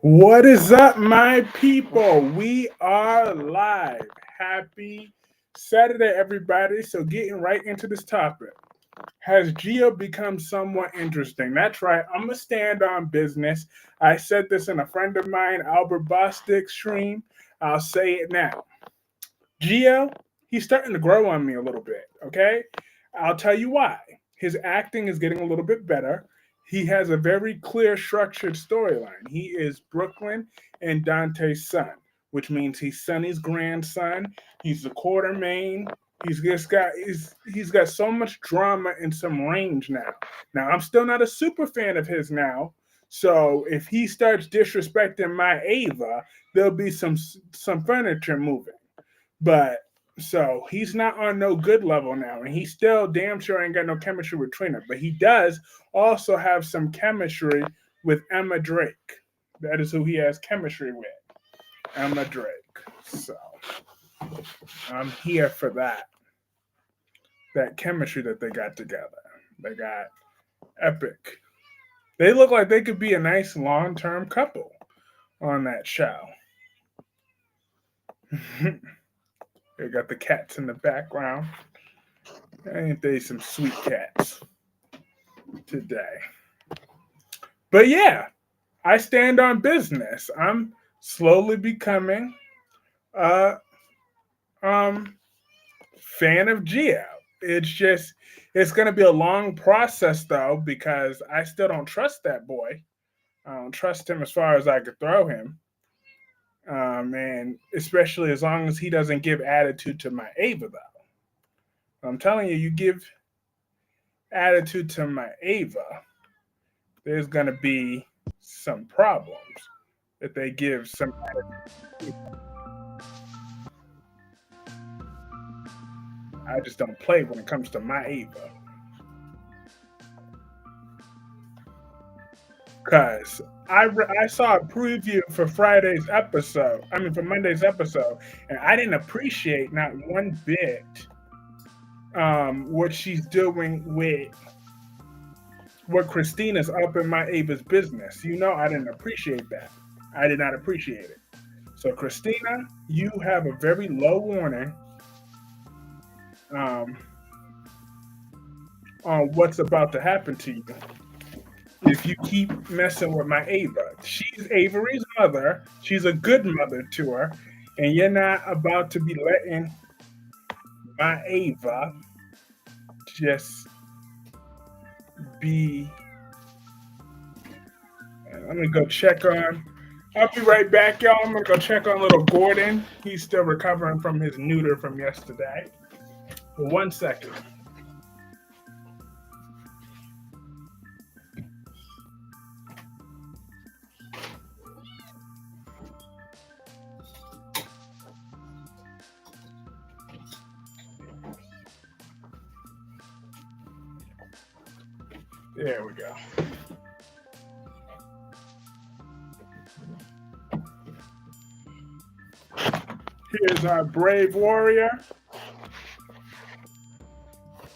What is up, my people? We are live. Happy Saturday, everybody. So, getting right into this topic. Has Geo become somewhat interesting? That's right. I'm going to stand on business. I said this in a friend of mine, Albert Bostic's stream. I'll say it now. Geo, he's starting to grow on me a little bit, okay? I'll tell you why. His acting is getting a little bit better. He has a very clear, structured storyline. He is Brooklyn and Dante's son, which means he's Sonny's grandson. He's the Quartermain. He's got so much drama and some range now. Now I'm still not a super fan of his now. So if he starts disrespecting my Ava, there'll be some furniture moving. But so he's not on no good level now, and he still damn sure ain't got no chemistry with Trina. But he does also have some chemistry with Emma Drake. That is who he has chemistry with, Emma Drake. So I'm here for that chemistry that they got together. They got epic. They look like they could be a nice long term couple on that show. They got the cats in the background. Ain't they some sweet cats today? But yeah, I stand on business. I'm slowly becoming a fan of Geo. It's gonna be a long process though, because I still don't trust that boy. I don't trust him as far as I could throw him. And especially as long as he doesn't give attitude to my Ava though. I'm telling you, you give attitude to my Ava, there's gonna be some problems if they give some attitude. I just don't play when it comes to my Ava. Cause I saw a preview for Friday's episode. I mean for Monday's episode, and I didn't appreciate not one bit what she's doing with what Christina's up in my Ava's business. You know, I didn't appreciate that. I did not appreciate it. So, Christina, you have a very low warning um, on what's about to happen to you if you keep messing with my Ava. She's Avery's mother. She's a good mother to her, and you're not about to be letting my Ava just be. I'm gonna go check on. I'll be right back, y'all. I'm gonna go check on little Gordon. He's still recovering from his neuter from yesterday. For 1 second. There we go. Here's our brave warrior.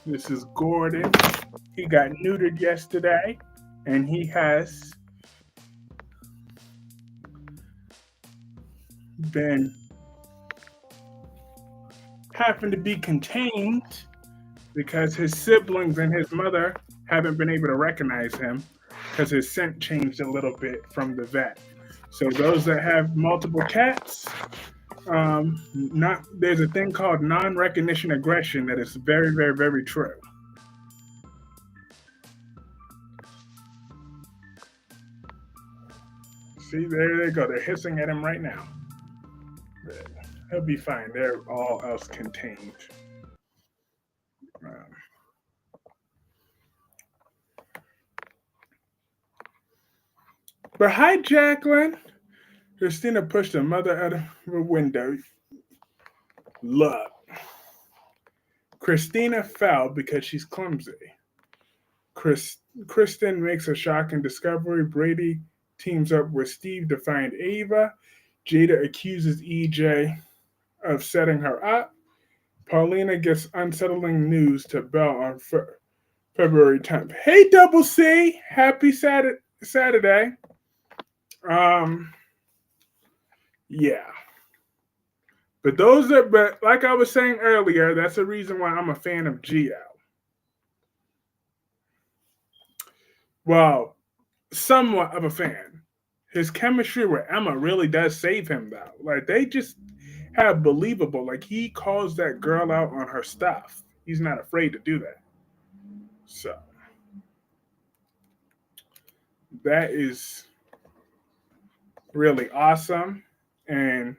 This is Gordon. He got neutered yesterday, and he has been having to be contained because his siblings and his mother haven't been able to recognize him because his scent changed a little bit from the vet. So those that have multiple cats, not there's a thing called non-recognition aggression that is very, very, very true. See, there they go. They're hissing at him right now. He'll be fine. They're all else contained. Um, but hi, Jacqueline. Christina pushed her mother out of her window. Look, Christina fell because she's clumsy. Kristen makes a shocking discovery. Brady teams up with Steve to find Ava. Jada accuses EJ of setting her up. Paulina gets unsettling news to Belle on February 10th. Hey, Double C! Happy Saturday. Um, yeah. But like I was saying earlier, that's the reason why I'm a fan of Geo. Well, somewhat of a fan. His chemistry with Emma really does save him though. Like they just have believable. Like he calls that girl out on her stuff. He's not afraid to do that. So that is really awesome. And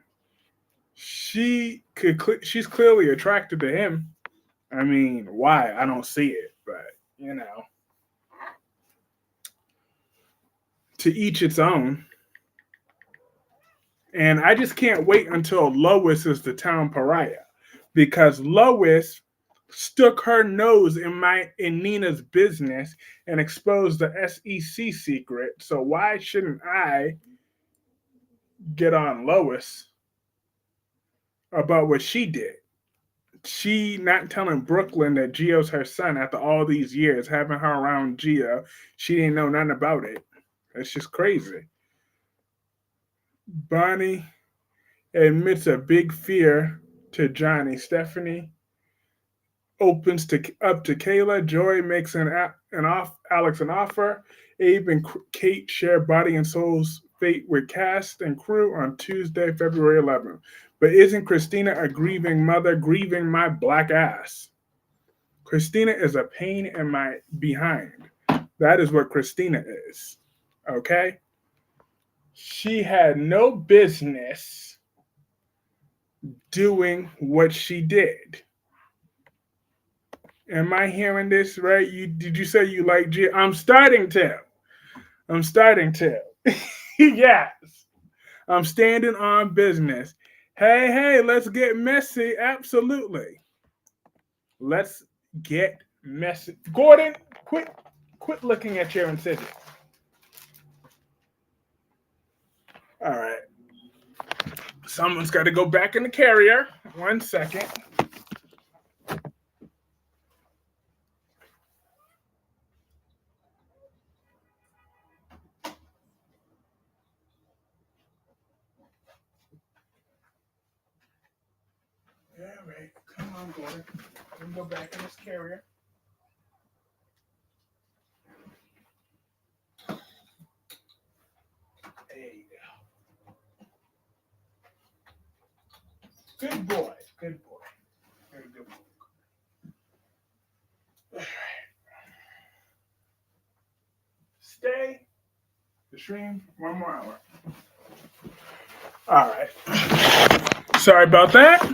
she's clearly attracted to him. I mean, why? I don't see it, but you know, to each its own. And I just can't wait until Lois is the town pariah because Lois stuck her nose in Nina's business and exposed the SEC secret. So why shouldn't I get on Lois about what she did? She not telling Brooklyn that Geo's her son after all these years, having her around Geo. She didn't know nothing about it. That's just crazy. Bonnie admits a big fear to Johnny. Stephanie opens to up to Kayla. Joy makes Alex an offer. Abe and Kate share body and soul's fate with cast and crew on Tuesday, February 11th. But isn't Christina a grieving mother, grieving my black ass? Christina is a pain in my behind. That is what Christina is. Okay? She had no business doing what she did. Am I hearing this right? Did you say you like G? I'm starting to. I'm starting to. Yes. I'm standing on business. Hey, let's get messy. Absolutely. Let's get messy. Gordon, quit looking at your incision. All right. Someone's got to go back in the carrier. 1 second. All right. Come on, Gordon. Let me go back in this carrier. There you go. Good boy. Good boy. Very good boy. All right. Stay the stream 1 more hour. All right. Sorry about that.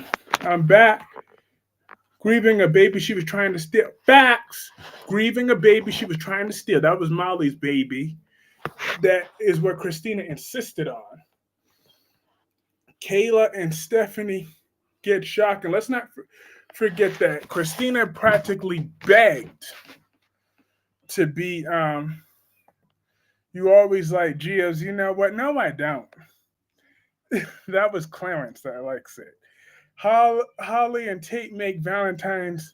I'm back. Grieving a baby she was trying to steal. Facts. Grieving a baby she was trying to steal. That was Molly's baby. That is what Christina insisted on. Kayla and Stephanie get shocked. And let's not forget that Christina practically begged to be, you always like Geo's, you know what? No, I don't. That was Clarence that likes it. Holly and Tate make Valentine's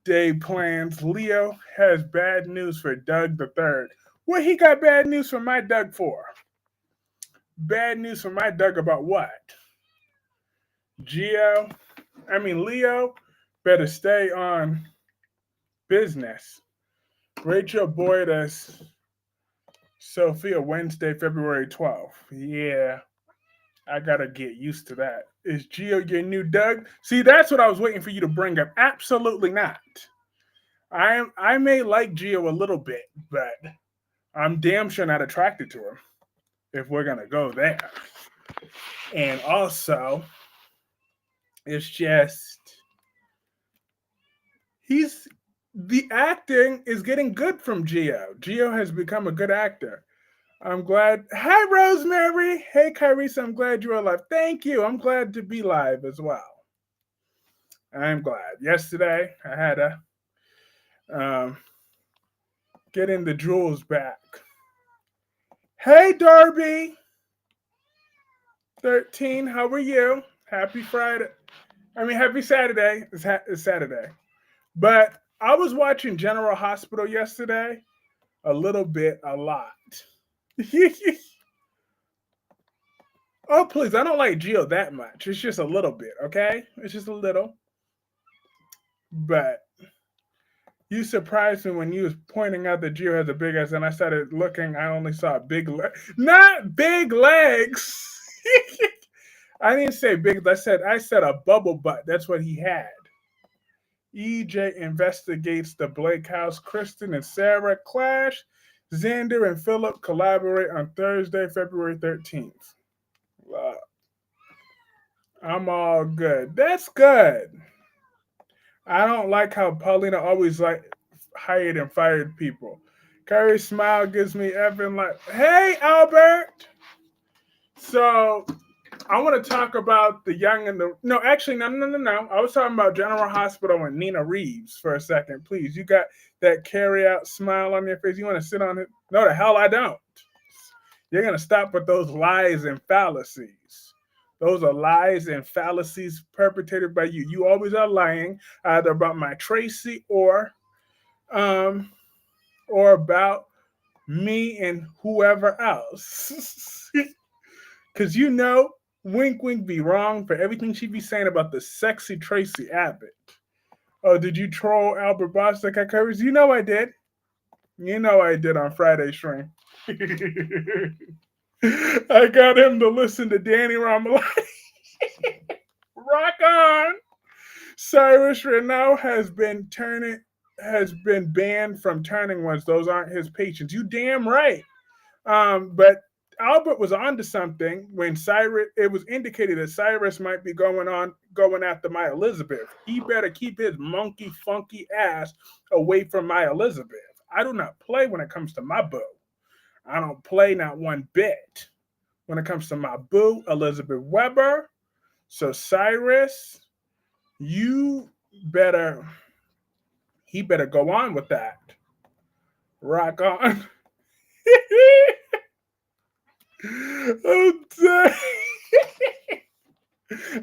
Day plans. Leo has bad news for Doug the Third. What he got bad news for my Doug for? Bad news for my Doug about what? Leo better stay on business. Rachel Boyd as Sophia Wednesday, February 12th. Yeah, I gotta get used to that. Is Geo your new Doug? See, that's what I was waiting for you to bring up. Absolutely not. I may like Geo a little bit, but I'm damn sure not attracted to him if we're gonna go there. And also, it's just the acting is getting good from Geo. Geo has become a good actor. I'm glad. Hi, Rosemary. Hey, Kyrese. I'm glad you're alive. Thank you. I'm glad to be live as well. I'm glad. Yesterday, I had to getting the jewels back. Hey, Darby. 13. How are you? Happy Friday. Happy Saturday. It's Saturday. But I was watching General Hospital yesterday. A little bit, a lot. Oh, please, I don't like Geo that much. It's just a little bit, okay? It's just a little. But you surprised me when you was pointing out that Geo has a big ass, and I started looking. I only saw big legs, not big legs. I didn't say big. I said a bubble butt. That's what he had. EJ investigates the Blake house. Kristen and Sarah clash. Xander and Philip collaborate on Thursday, February 13th. I'm all good. That's good. I don't like how Paulina always like hired and fired people. Carrie's smile gives me Evan like, hey Albert. So I want to talk about the young and the no, actually, no. I was talking about General Hospital and Nina Reeves for a second. Please, you got that carry out smile on your face. You want to sit on it? No, the hell I don't. You're gonna stop with those lies and fallacies. Those are lies and fallacies perpetrated by you. You always are lying either about my Tracy um or about me and whoever else. Cause wink wink be wrong for everything she be saying about the sexy Tracy Abbott. Oh, did you troll Albert Bostic at covers? You know I did. You know I did on Friday stream. I got him to listen to Danny Ramalai. Rock on. Cyrus Renault has been banned from turning ones. Those aren't his patients. You damn right. But Albert was onto something when Cyrus. It was indicated that Cyrus might be going after my Elizabeth. He better keep his monkey funky ass away from my Elizabeth. I do not play when it comes to my boo. I don't play not one bit when it comes to my boo, Elizabeth Weber. So Cyrus, you better he better go on with that. Rock on.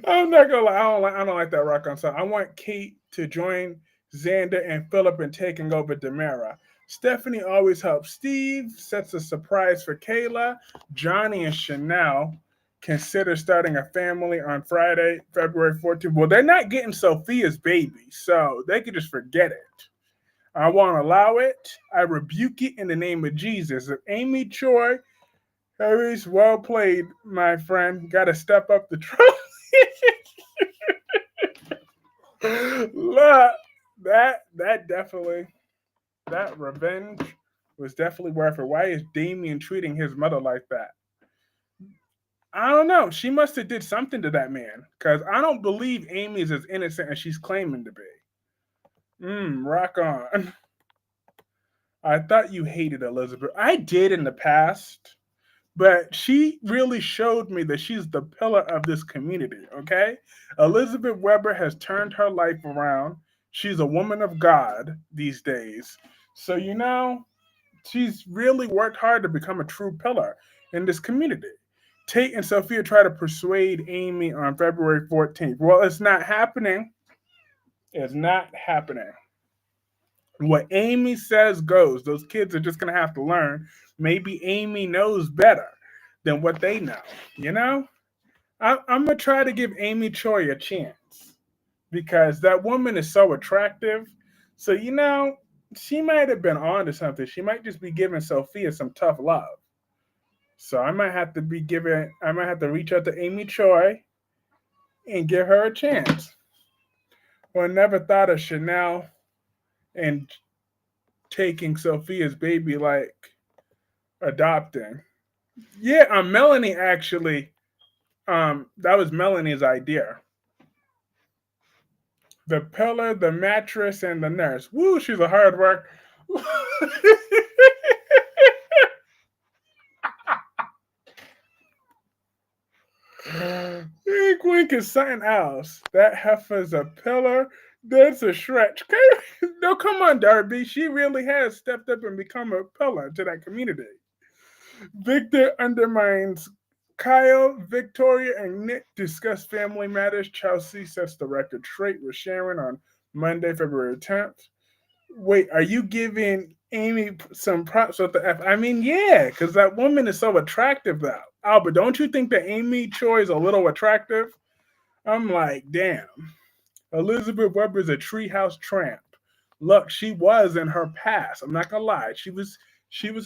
I'm I'm not gonna lie. I don't like that rock on song. I want Kate to join Xander and Philip in taking over Demera. Stephanie always helps Steve, sets a surprise for Kayla. Johnny and Chanel consider starting a family on Friday, February 14th. Well, they're not getting Sophia's baby, so they could just forget it. I won't allow it. I rebuke it in the name of Jesus. If Amy Choi, Harry's well played, my friend, got to step up the trophy. Look, that definitely that revenge was definitely worth it. Why is Damien treating his mother like that? I don't know. She must have did something to that man because I don't believe Amy's as innocent as she's claiming to be. Rock on. I thought you hated Elizabeth. I did in the past, but she really showed me that she's the pillar of this community, okay? Elizabeth Weber has turned her life around. She's a woman of God these days. So, she's really worked hard to become a true pillar in this community. Tate and Sophia try to persuade Amy on February 14th. Well, it's not happening. It's not happening. What Amy says goes. Those kids are just going to have to learn. Maybe Amy knows better than what they know. You know? I'm going to try to give Amy Choi a chance because that woman is so attractive. So, she might have been on to something. She might just be giving Sophia some tough love. So I might have to reach out to Amy Choi and give her a chance. Well, I never thought of Chanel and taking Sophia's baby like adopting. Yeah, Melanie actually, that was Melanie's idea. The pillar, the mattress, and the nurse. Woo, she's a hard work. Wink wink is something else. That heifer's a pillar. That's a stretch. No, come on, Darby. She really has stepped up and become a pillar to that community. Victor undermines Kyle, Victoria, and Nick discuss family matters. Chelsea sets the record straight with Sharon on Monday, February 10th. Wait, are you giving Amy some props with the F. I mean, yeah, because that woman is so attractive though. Albert, don't you think that Amy Choi is a little attractive? I'm like, damn. Elizabeth Webber's a treehouse tramp. Look, she was in her past. I'm not gonna lie. She was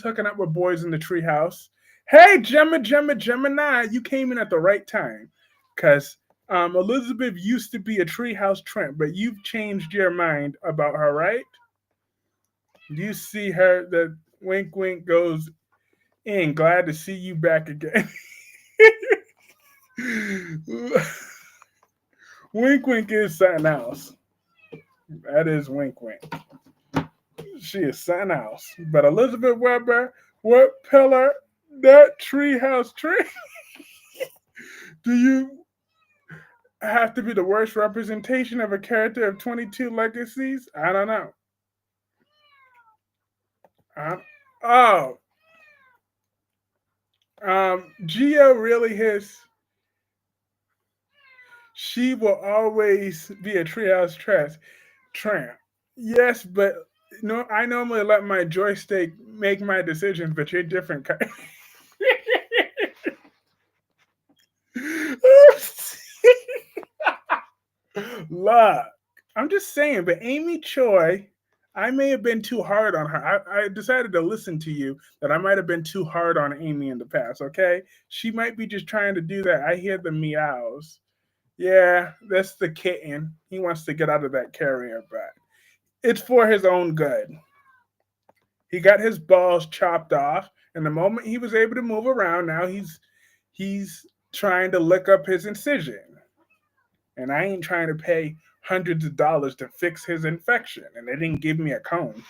hooking up with boys in the treehouse. Hey, Gemini, you came in at the right time. Cause Elizabeth used to be a treehouse tramp, but you've changed your mind about her, right? You see her the wink wink goes in. Glad to see you back again. Wink wink is something else. That is wink wink. She is something else. But Elizabeth Webber, what pillar that treehouse tree? Do you have to be the worst representation of a character of 22 legacies? I don't know. Uh, oh, Geo really his. She will always be a treehouse tramp. Yes, but no, I normally let my joystick make my decisions, but you're different. Look, I'm just saying, but Amy Choi, I may have been too hard on her. I decided to listen to you that I might have been too hard on Amy in the past, okay? She might be just trying to do that. I hear the meows. Yeah, that's the kitten. He wants to get out of that carrier, but it's for his own good. He got his balls chopped off, and the moment he was able to move around, now he's trying to lick up his incision. And I ain't trying to pay hundreds of dollars to fix his infection, and they didn't give me a cone.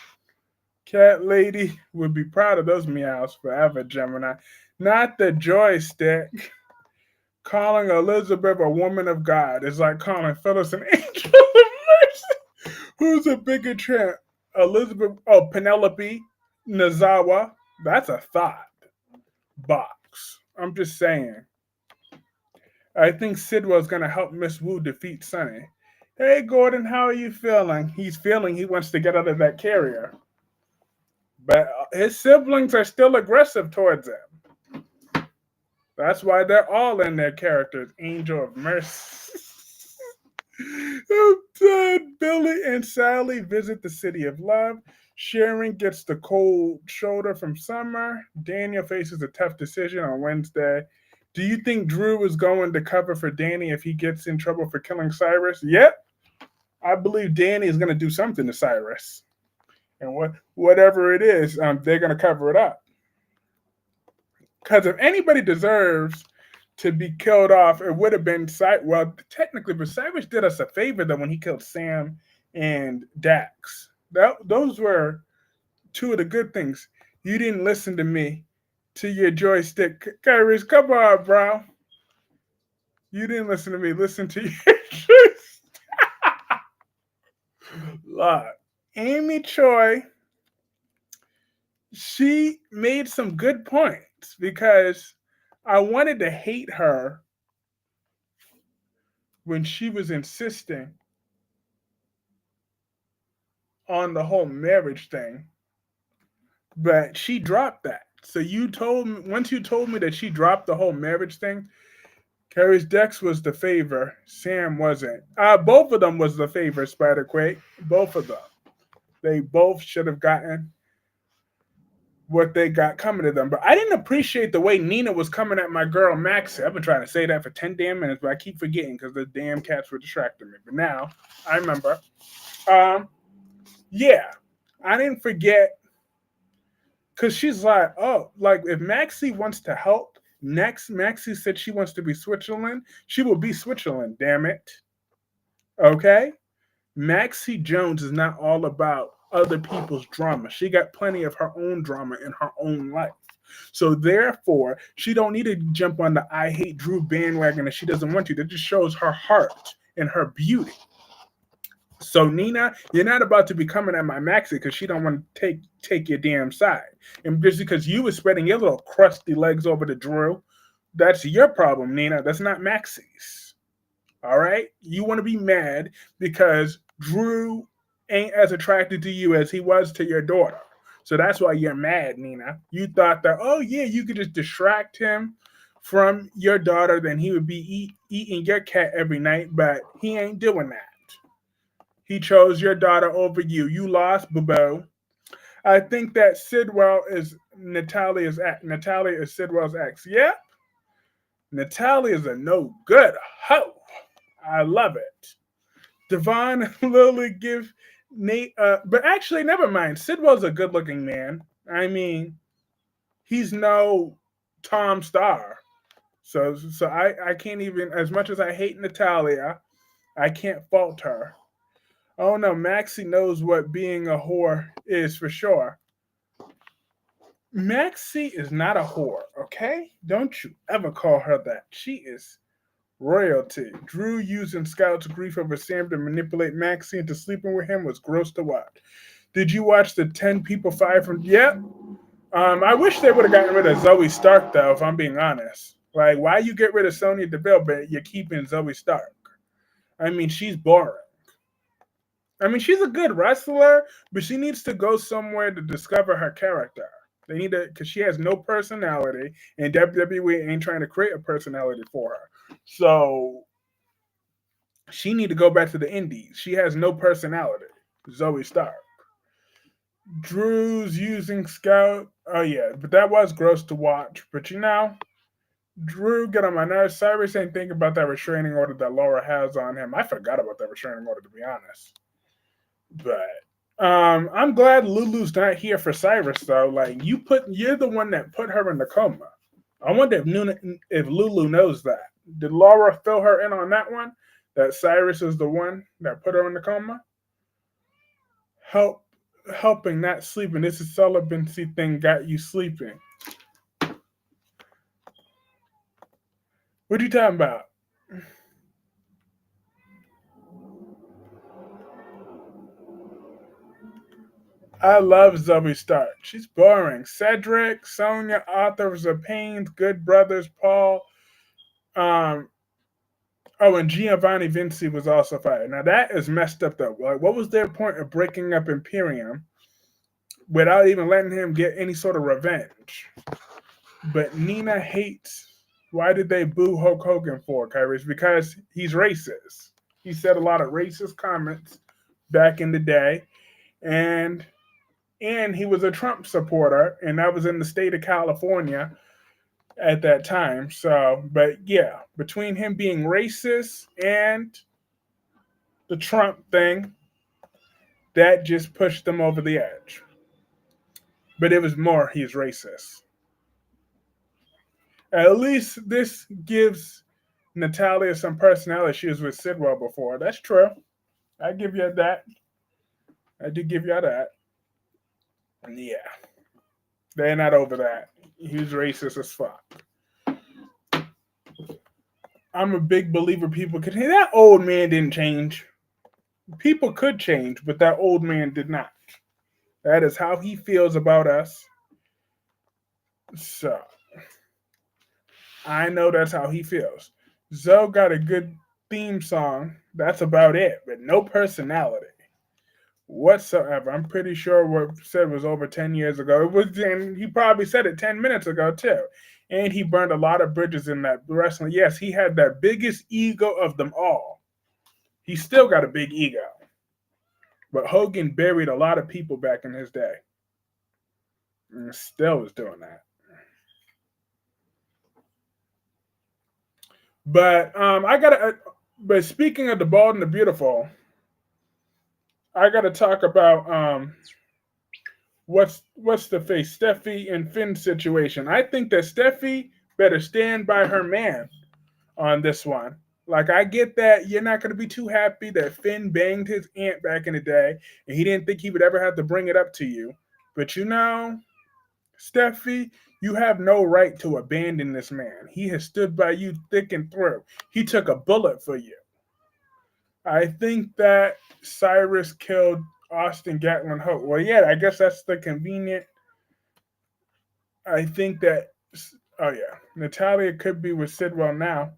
Cat lady would be proud of those meows forever, Gemini. Not the joystick. Calling Elizabeth a woman of God is like calling Phyllis an angel of mercy. Who's a bigger tramp? Elizabeth, oh, Penelope Nazawa. That's a thought box. I'm just saying. I think Sidwell's gonna help Miss Wu defeat Sunny. Hey Gordon, how are you feeling? He's feeling he wants to get out of that carrier. But his siblings are still aggressive towards him. That's why they're all in their characters. Angel of Mercy. I'm done. Billy and Sally visit the city of love. Sharon gets the cold shoulder from Summer. Daniel faces a tough decision on Wednesday. Do you think Drew is going to cover for Danny if he gets in trouble for killing Cyrus? Yep. I believe Danny is going to do something to Cyrus. And whatever it is, they're going to cover it up. Because if anybody deserves to be killed off, it would have been Cyrus. Well, technically, but Cyrus did us a favor though when he killed Sam and Dax. Those were two of the good things. You didn't listen to me, to your joystick. Kyrus, come on, bro. You didn't listen to me. Listen to your joystick. Look, Amy Choi, she made some good points because I wanted to hate her when she was insisting on the whole marriage thing, but she dropped that. So you told me once you told me that she dropped the whole marriage thing. Carrie's Dex was the favor. Sam wasn't. Both of them was the favor. Spider Quake. Both of them. They both should have gotten what they got coming to them. But I didn't appreciate the way Nina was coming at my girl Maxie. I've been trying to say that for 10 damn minutes, but I keep forgetting because the damn cats were distracting me. But now I remember. Um, yeah, I didn't forget because she's like, oh, like if Maxie wants to help, next Maxie said she wants to be Switzerland, she will be Switzerland, damn it. Okay? Maxie Jones is not all about other people's drama. She got plenty of her own drama in her own life. So therefore, she don't need to jump on the I hate Drew bandwagon if she doesn't want to. That just shows her heart and her beauty. So Nina, you're not about to be coming at my Maxie because she don't want to take your damn side. And just because you were spreading your little crusty legs over to Drew, that's your problem, Nina. That's not Maxie's. All right? You want to be mad because Drew ain't as attracted to you as he was to your daughter. So that's why you're mad, Nina. You thought that, oh yeah, you could just distract him from your daughter, then he would be eating your cat every night, but he ain't doing that. He chose your daughter over you. You lost, boo. I think that Sidwell is Natalia's ex. Natalia is Sidwell's ex. Yep, Natalia is a no good hoe. I love it. Devon and Lily give Nate, but actually, never mind. Sidwell's a good looking man. I mean, he's no Tom Star. So I can't even, as much as I hate Natalia, I can't fault her. Oh no, Maxie knows what being a whore is for sure. Maxie is not a whore, okay? Don't you ever call her that. She is royalty. Drew using Scout's grief over Sam to manipulate Maxie into sleeping with him was gross to watch. Did you watch the 10 people fired from? Yep. I wish they would have gotten rid of Zoe Stark, though, if I'm being honest. Like, why you get rid of Sonya Deville, but you're keeping Zoe Stark? I mean, she's boring. I mean, she's a good wrestler, but she needs to go somewhere to discover her character. They need to, because she has no personality, and WWE ain't trying to create a personality for her. So she need to go back to the Indies. She has no personality. Zoe Stark. Drew's using Scout. Oh yeah, but that was gross to watch. But Drew get on my nerves. Cyrus ain't thinking about that restraining order that Laura has on him. I forgot about that restraining order, to be honest. But I'm glad Lulu's not here for Cyrus though. Like you're the one that put her in the coma. I wonder if Lulu knows that. Did Laura fill her in on that one? That Cyrus is the one that put her in the coma? Help helping not sleeping. This is celibacy thing got you sleeping. What are you talking about? I love Zoe Stark. She's boring. Cedric, Sonia, authors of Pains, Good Brothers, Paul. Um, oh, and Giovanni Vinci was also fired. Now that is messed up though. Like, what was their point of breaking up Imperium without even letting him get any sort of revenge? But Nina hates. Why did they boo Hulk Hogan for, Kyrie? Because he's racist. He said a lot of racist comments back in the day, and he was a Trump supporter, and that was in the state of California at that time. So, but yeah, between him being racist and the Trump thing, that just pushed them over the edge. But it was more he's racist. At least this gives Natalia some personality. She was with Sidwell before. That's true. I give you that. I did give you that. And yeah, they're not over that. He's racist as fuck. I'm a big believer people could. Hey, that old man didn't change. People could change, but that old man did not. That is how he feels about us. So I know that's how he feels. Zoe got a good theme song. That's about it, but no personality whatsoever. I'm pretty sure what said was over 10 years ago. It was, and he probably said it 10 minutes ago too. And he burned a lot of bridges in that wrestling. Yes, he had that biggest ego of them all. He still got a big ego. But Hogan buried a lot of people back in his day. And still was doing that. But I gotta. But speaking of the bald and the beautiful, I gotta talk about what's the face Steffi and Finn's situation. I think that Steffi better stand by her man on this one. Like I get that you're not gonna be too happy that Finn banged his aunt back in the day, and he didn't think he would ever have to bring it up to you. But Steffi, you have no right to abandon this man. He has stood by you thick and through. He took a bullet for you. I think that Cyrus killed Austin Gatlin Hope. Well, yeah, I guess that's the convenient. I think that. Oh yeah, Natalia could be with Sidwell now.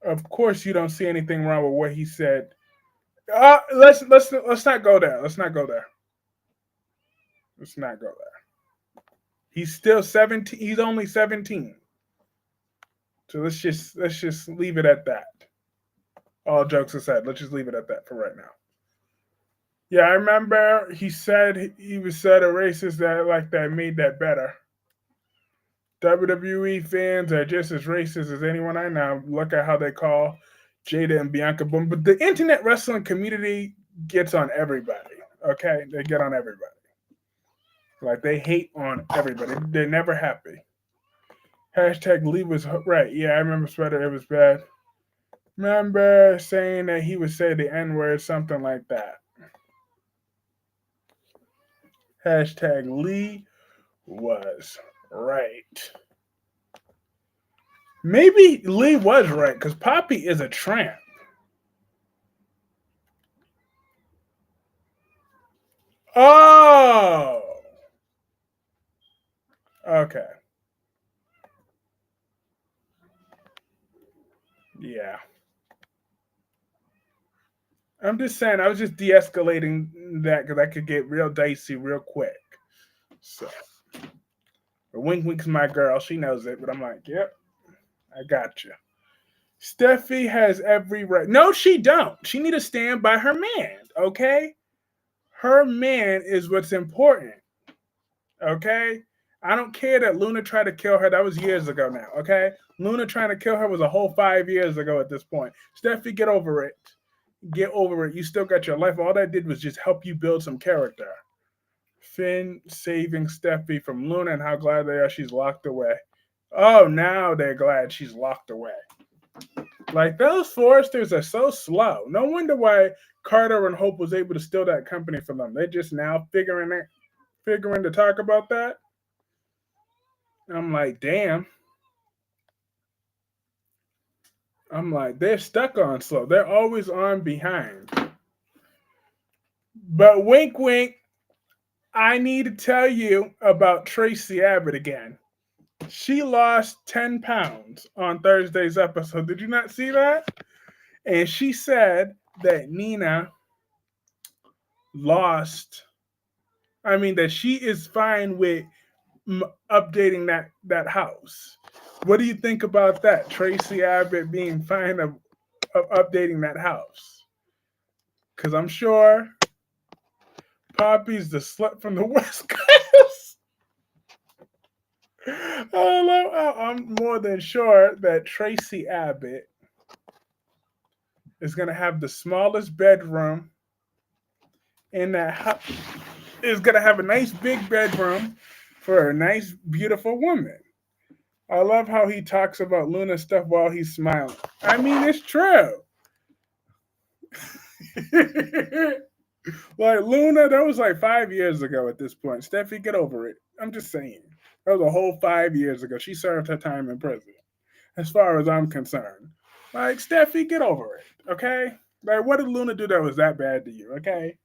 Of course, you don't see anything wrong with what he said. Let's not go there. Let's not go there. Let's not go there. He's still 17. He's only 17. So let's just leave it at that. All jokes aside, let's just leave it at that for right now. Yeah, I remember he said he was said a racist that like that made that better. WWE fans are just as racist as anyone I know. Look at how they call Jada and Bianca Boom. But the internet wrestling community gets on everybody. Okay, they get on everybody. Like they hate on everybody. They're never happy. Hashtag Lee was right. Yeah, I remember Sweater. It was bad. Remember saying that he would say the N word, something like that. Hashtag Lee was right. Maybe Lee was right because Poppy is a tramp. Oh, okay. Yeah. I'm just saying, I was just de escalating that because I could get real dicey real quick. So, but Wink Wink's my girl. She knows it, but I'm like, yep, I got you. Steffi has every right. No, she don't. She need to stand by her man, okay? Her man is what's important, okay? I don't care that Luna tried to kill her. That was years ago now, okay? Luna trying to kill her was a whole 5 years ago at this point. Steffi, get over it. Get over it. You still got your life. All that did was just help you build some character. Finn saving Steffi from Luna and how glad they are she's locked away. Oh, now they're glad she's locked away. Like those Foresters are so slow. No wonder why Carter and Hope was able to steal that company from them. They're just now figuring to talk about that. I'm like, damn. I'm like, they're stuck on slow. They're always on behind. But wink, wink. I need to tell you about Tracy Abbott again. She lost 10 pounds on Thursday's episode. Did you not see that? And she said that Nina lost, I mean, that she is fine with updating that house. What do you think about that? Tracy Abbott being fine of updating that house? Because I'm sure Poppy's the slut from the West Coast. I'm more than sure that Tracy Abbott is going to have the smallest bedroom in that house. Is going to have a nice big bedroom for a nice, beautiful woman. I love how he talks about Luna stuff while he's smiling. I mean, it's true. Like Luna, that was like 5 years ago at this point. Steffi, get over it. I'm just saying. That was a whole 5 years ago. She served her time in prison, as far as I'm concerned. Like, Steffi, get over it, okay? Like, what did Luna do that was that bad to you, okay?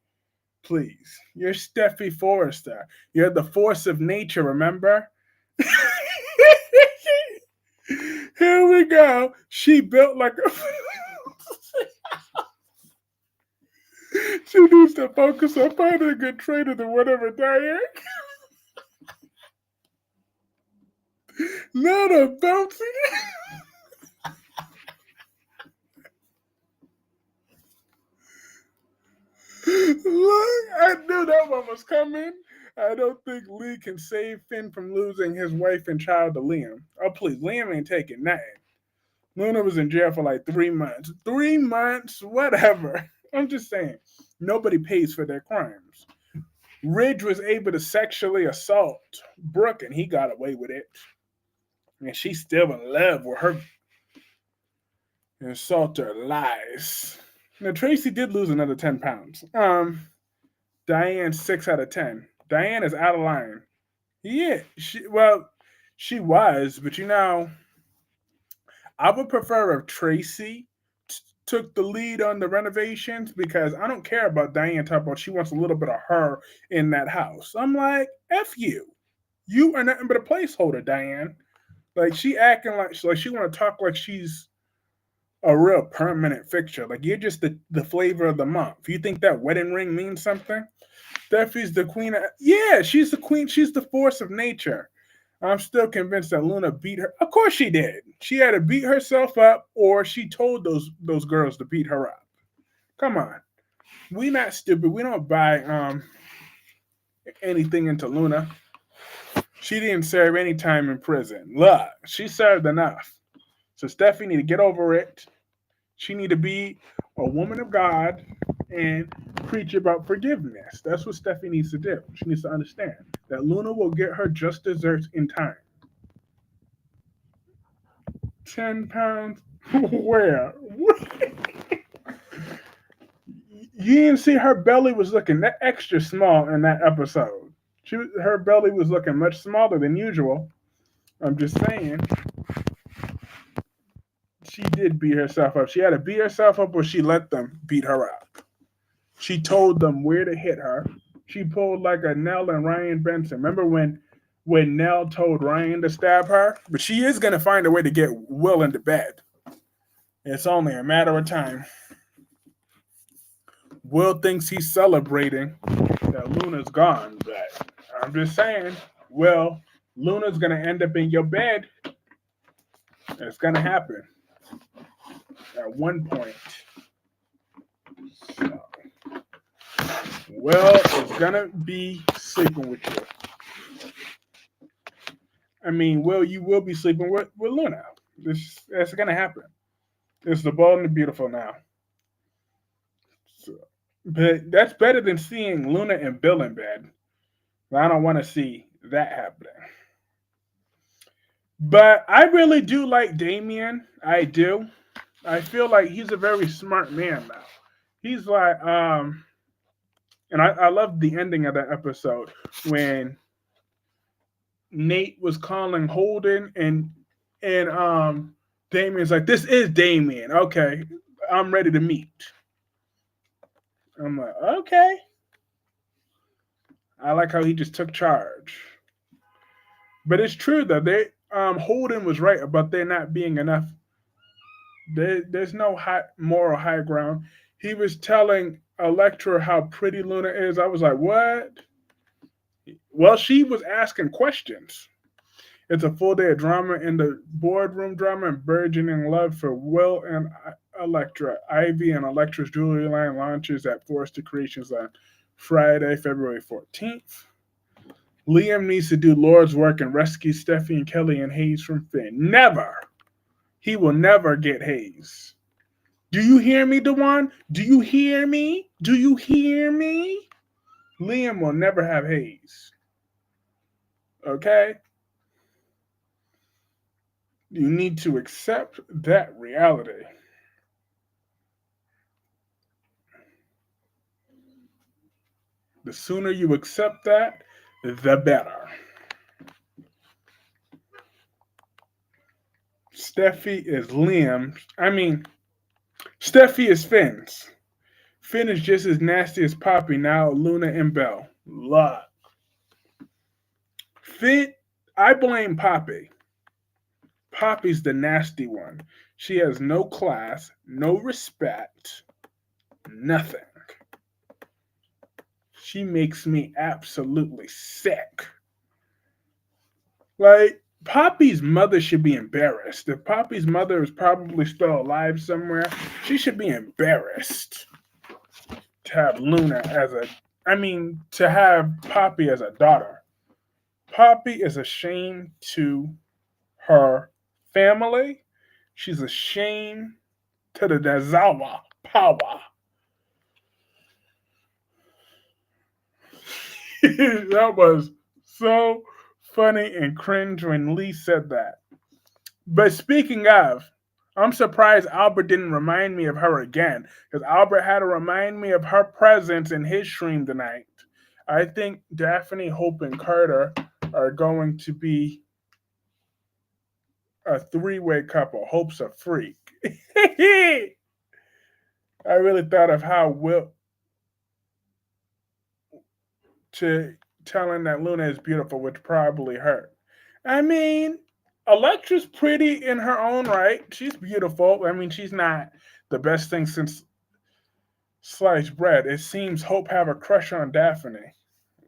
Please. You're Steffi Forrester. You're the force of nature, remember? Here we go. She built like a. She needs to focus on finding a good trainer than whatever Diane. Not a bouncy. Look, I knew that one was coming. I don't think Lee can save Finn from losing his wife and child to Liam. Oh, please, Liam ain't taking nothing. Luna was in jail for like 3 months. 3 months, whatever. I'm just saying, nobody pays for their crimes. Ridge was able to sexually assault Brooke, and he got away with it. And she's still in love with her assaulter lies. Now Tracy did lose another 10 pounds. Diane 6 out of 10. Diane is out of line. Yeah, she was, but I would prefer if Tracy took the lead on the renovations because I don't care about Diane talking about she wants a little bit of her in that house. I'm like, F you. You are nothing but a placeholder, Diane. Like she acting like she want to talk like she's a real permanent fixture. Like you're just the flavor of the month. You think that wedding ring means something? Steffi's the queen. Yeah, she's the queen. She's the force of nature. I'm still convinced that Luna beat her. Of course she did. She had to beat herself up, or she told those girls to beat her up. Come on, we not stupid. We don't buy anything into Luna. She didn't serve any time in prison. Look, she served enough. So Steffi need to get over it. She need to be a woman of God and preach about forgiveness. That's what Steffi needs to do. She needs to understand that Luna will get her just desserts in time. 10 pounds? Where? You didn't see her belly was looking that extra small in that episode. Her belly was looking much smaller than usual. I'm just saying. She did beat herself up. She had to beat herself up, or she let them beat her up. She told them where to hit her. She pulled like a Nell and Ryan Benson. Remember when Nell told Ryan to stab her? But she is gonna find a way to get Will into bed. It's only a matter of time. Will thinks he's celebrating that Luna's gone, but I'm just saying, Will, Luna's gonna end up in your bed. It's gonna happen at one point. So, Will is gonna be sleeping with you. I mean, Will, you will be sleeping with Luna. That's gonna happen. It's the bold and the beautiful now. So, but that's better than seeing Luna and Bill in bed. I don't want to see that happening. But I really do like Damien. I do. I feel like he's a very smart man now. He's like, and I love the ending of that episode when Nate was calling Holden and Damien's like, this is Damien. Okay, I'm ready to meet. I'm like, okay. I like how he just took charge. But it's true though. Holden was right about there not being enough. There's no moral high ground. He was telling Elektra how pretty Luna is. I was like, what? Well, she was asking questions. It's a full day of drama in the boardroom drama and burgeoning love for Will and Elektra. Ivy and Electra's jewelry line launches at Forrester Creations on Friday, February 14th. Liam needs to do Lord's work and rescue Steffi and Kelly and Hayes from Finn. Never. He will never get Hayes. Do you hear me, Dewan? Do you hear me? Do you hear me? Liam will never have Hayes. Okay? You need to accept that reality. The sooner you accept that, the better. Steffi is Liam. Steffi is Finn's. Finn is just as nasty as Poppy now, Luna and Belle. Look. Finn, I blame Poppy. Poppy's the nasty one. She has no class, no respect, nothing. She makes me absolutely sick. Like, Poppy's mother should be embarrassed. If Poppy's mother is probably still alive somewhere, she should be embarrassed to have to have Poppy as a daughter. Poppy is a shame to her family. She's a shame to the Nazawa power. That was so funny and cringe when Lee said that. But speaking of, I'm surprised Albert didn't remind me of her again, because Albert had to remind me of her presence in his stream tonight. I think Daphne, Hope, and Carter are going to be a three-way couple. Hope's a freak. I really thought of how Will to telling that Luna is beautiful, which probably hurt. Electra's pretty in her own right. She's beautiful. She's not the best thing since sliced bread. It seems Hope have a crush on Daphne.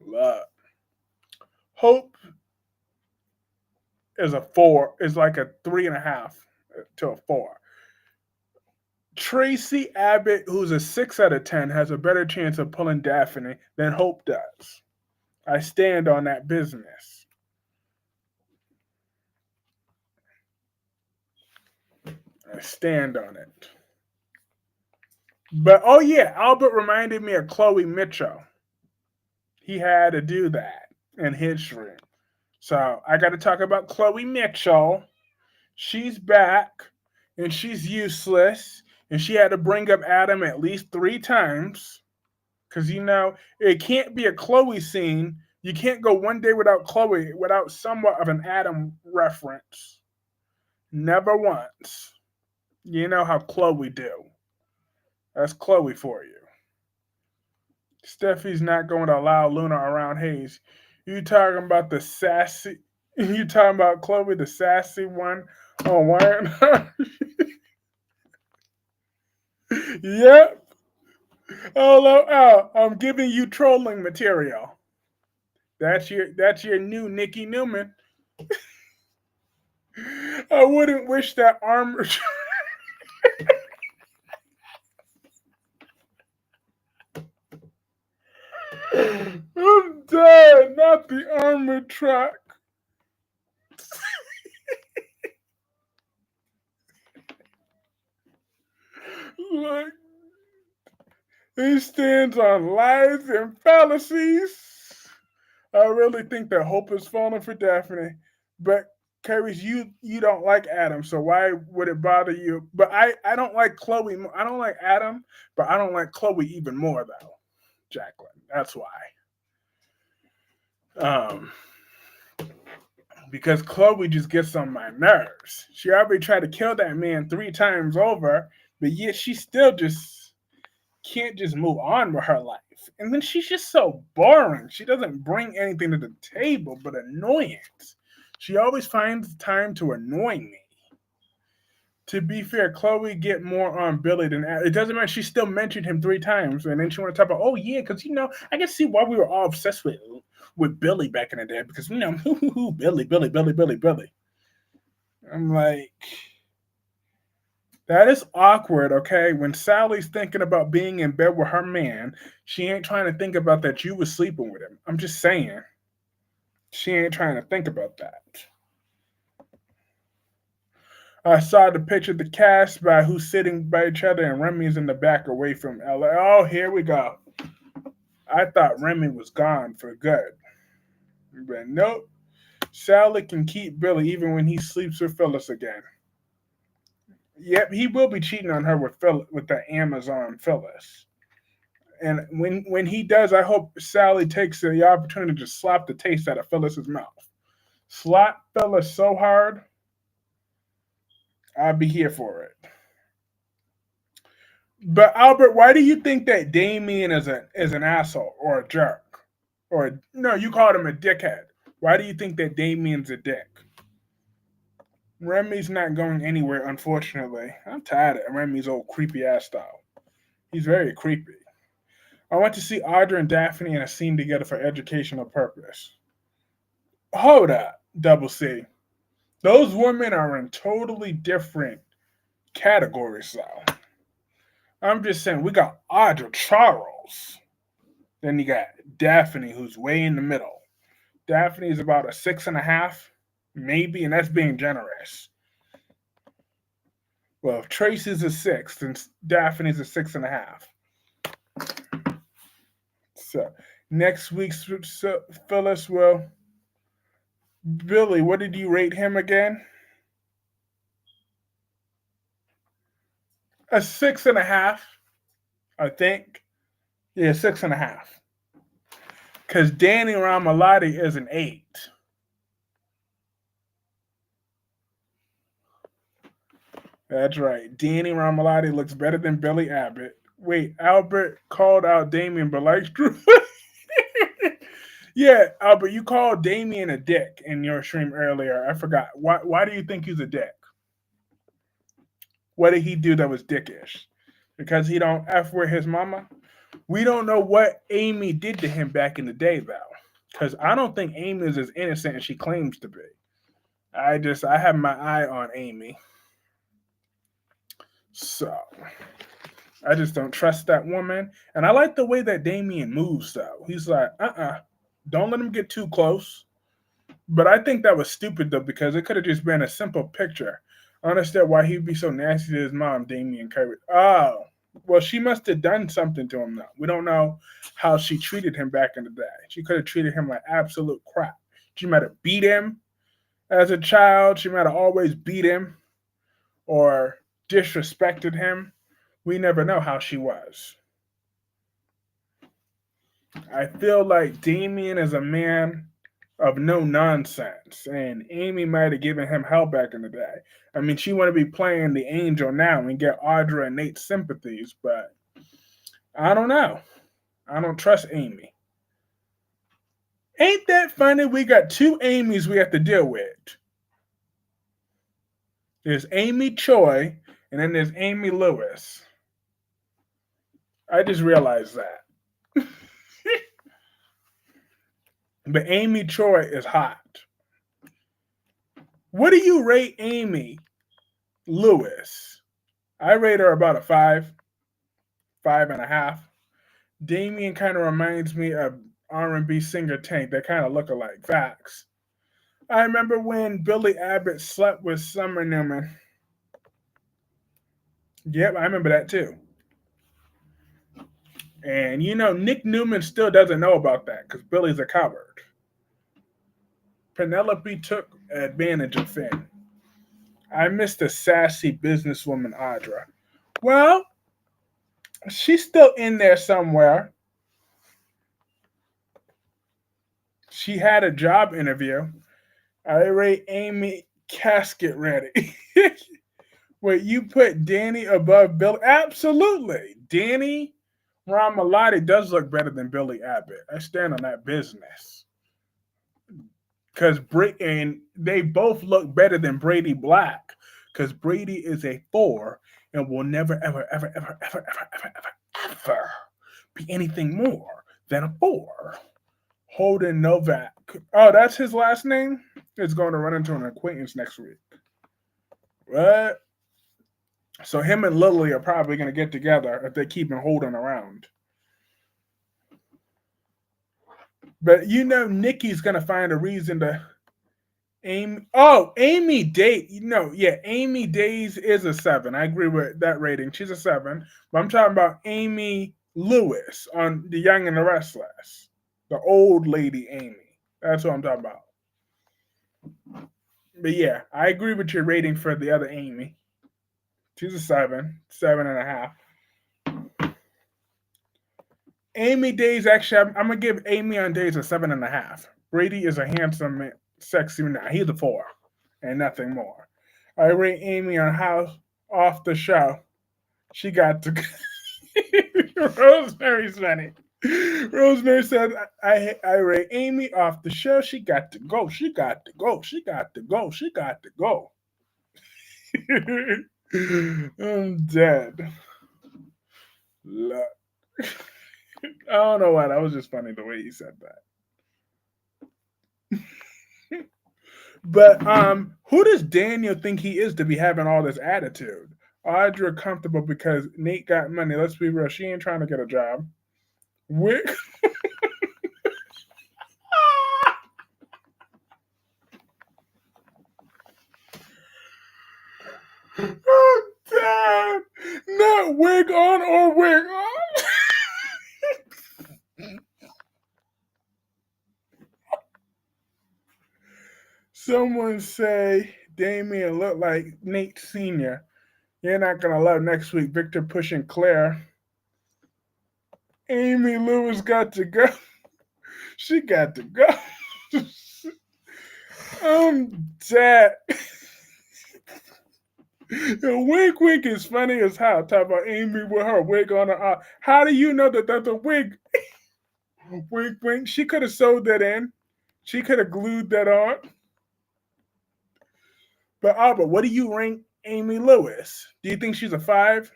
Love. Hope is a four. Is like a 3.5 to a four. Tracy Abbott, who's a 6 out of 10, has a better chance of pulling Daphne than Hope does. I stand on that business. I stand on it. But oh yeah, Albert reminded me of Chloe Mitchell. He had to do that in history. So I got to talk about Chloe Mitchell. She's back and she's useless. And she had to bring up Adam at least 3 times. Because, it can't be a Chloe scene. You can't go one day without Chloe without somewhat of an Adam reference. Never once. You know how Chloe do. That's Chloe for you. Steffi's not going to allow Luna around Hayes. You talking about the sassy? You talking about Chloe, the sassy one on Wire? Yep. I'm giving you trolling material. That's your new Nikki Newman. I wouldn't wish that armor. I'm dead. Not the armored truck. Look, he stands on lies and fallacies. I really think that hope is falling for Daphne. But Carrie, you don't like Adam, so why would it bother you? But I don't like Chloe. I don't like Adam, but I don't like Chloe even more though, Jacqueline. That's why. Um, because Chloe just gets on my nerves. She already tried to kill that man 3 times over, but yet she still just can't just move on with her life. And then she's just so boring. She doesn't bring anything to the table but annoyance. She always finds time to annoy me. To be fair, Chloe get more on Billy than it doesn't matter. She still mentioned him 3 times, and then she want to talk about, oh yeah, because I can see why we were all obsessed with Billy back in the day because Billy, Billy, Billy, Billy, Billy. I'm like, that is awkward, okay? When Sally's thinking about being in bed with her man, she ain't trying to think about that you was sleeping with him. I'm just saying. She ain't trying to think about that. I saw the picture of the cast by who's sitting by each other, and Remy's in the back away from LA. Oh, here we go. I thought Remy was gone for good. But nope. Sally can keep Billy even when he sleeps with Phyllis again. Yep, he will be cheating on her with the Amazon Phyllis. And when he does, I hope Sally takes the opportunity to slap the taste out of Phyllis's mouth. Slap Phyllis so hard, I'll be here for it. But Albert, why do you think that Damien is an asshole or a jerk? Or no, you called him a dickhead. Why do you think that Damien's a dick? Remy's not going anywhere, unfortunately. I'm tired of Remy's old creepy ass style. He's very creepy. I want to see Audra and Daphne in a scene together for educational purpose. Hold up, Double C. Those women are in totally different categories, though. I'm just saying, we got Audra Charles. Then you got Daphne, who's way in the middle. Daphne is about a 6.5, maybe, and that's being generous. Well, if Tracy's a 6, then Daphne's a 6.5. So next week's Phyllis will. Billy, what did you rate him again? A 6.5, I think. Yeah, 6.5. Because Danny Ramalati is an 8. That's right. Danny Ramalati looks better than Billy Abbott. Wait, Albert called out Damien but likes Drew. Yeah, Albert, you called Damien a dick in your stream earlier. I forgot. Why do you think he's a dick? What did he do that was dickish? Because he don't F with his mama? We don't know what Amy did to him back in the day, though. Because I don't think Amy is as innocent as she claims to be. I have my eye on Amy. So I just don't trust that woman. And I like the way that Damien moves though. He's like, don't let him get too close. But I think that was stupid though, because it could have just been a simple picture. I understand why he'd be so nasty to his mom, Damien Curry. Oh, well, she must have done something to him though. We don't know how she treated him back in the day. She could have treated him like absolute crap. She might have beat him as a child. She might have always beat him or disrespected him. We never know how she was. I feel like Damien is a man of no nonsense, and Amy might have given him hell back in the day. I mean, she want to be playing the angel now and get Audra and Nate's sympathies, but I don't know. I don't trust Amy. Ain't that funny? We got two Amy's we have to deal with. There's Amy Choi, and then there's Amy Lewis. I just realized that. But Amy Choi is hot. What do you rate Amy Lewis? I rate her about a 5.5. Damien kind of reminds me of R&B singer Tank. They kind of look alike. Facts. I remember when Billy Abbott slept with Summer Newman. Yep, I remember that too. And Nick Newman still doesn't know about that because Billy's a coward. Penelope took advantage of Finn. I miss the sassy businesswoman Audra. Well, she's still in there somewhere. She had a job interview. I rate Amy casket ready. Wait, you put Danny above Billy? Absolutely. Danny Ramalati does look better than Billy Abbott. I stand on that business. Because they both look better than Brady Black. Because Brady is a 4 and will never, ever, ever, ever, ever, ever, ever, ever, ever be anything more than a 4. Holden Novak. Oh, that's his last name? It's going to run into an acquaintance next week. What? So him and Lily are probably going to get together if they keep him Holden around. But Nikki's going to find a reason to Amy. Oh, Amy Days. Amy Days is a 7. I agree with that rating. She's a 7. But I'm talking about Amy Lewis on The Young and the Restless. The old lady Amy. That's what I'm talking about. But yeah, I agree with your rating for the other Amy. She's a 7.5. Amy Days, actually, I'm going to give Amy on Days a 7.5. Brady is a handsome, sexy man. He's a 4 and nothing more. I rate Amy on House off the show. She got to. Rosemary's funny. Rosemary said, I rate Amy off the show. She got to go. She got to go. She got to go. She got to go. I'm dead. Look. I don't know why. That was just funny the way he said that. But who does Daniel think he is to be having all this attitude? Audra comfortable because Nate got money. Let's be real. She ain't trying to get a job. Wick. Oh, Dad. Not wig on or wig on. Someone say Damien looked like Nate Sr. You're not going to love next week. Victor pushing Claire. Amy Lewis got to go. She got to go. Dad. Wink wink is funny as hell. Talk about Amy with her wig on her eye. How do you know that that's a wig? Wink wink. She could have sewed that in. She could have glued that on. But Albert, what do you rank Amy Lewis? Do you think she's a 5?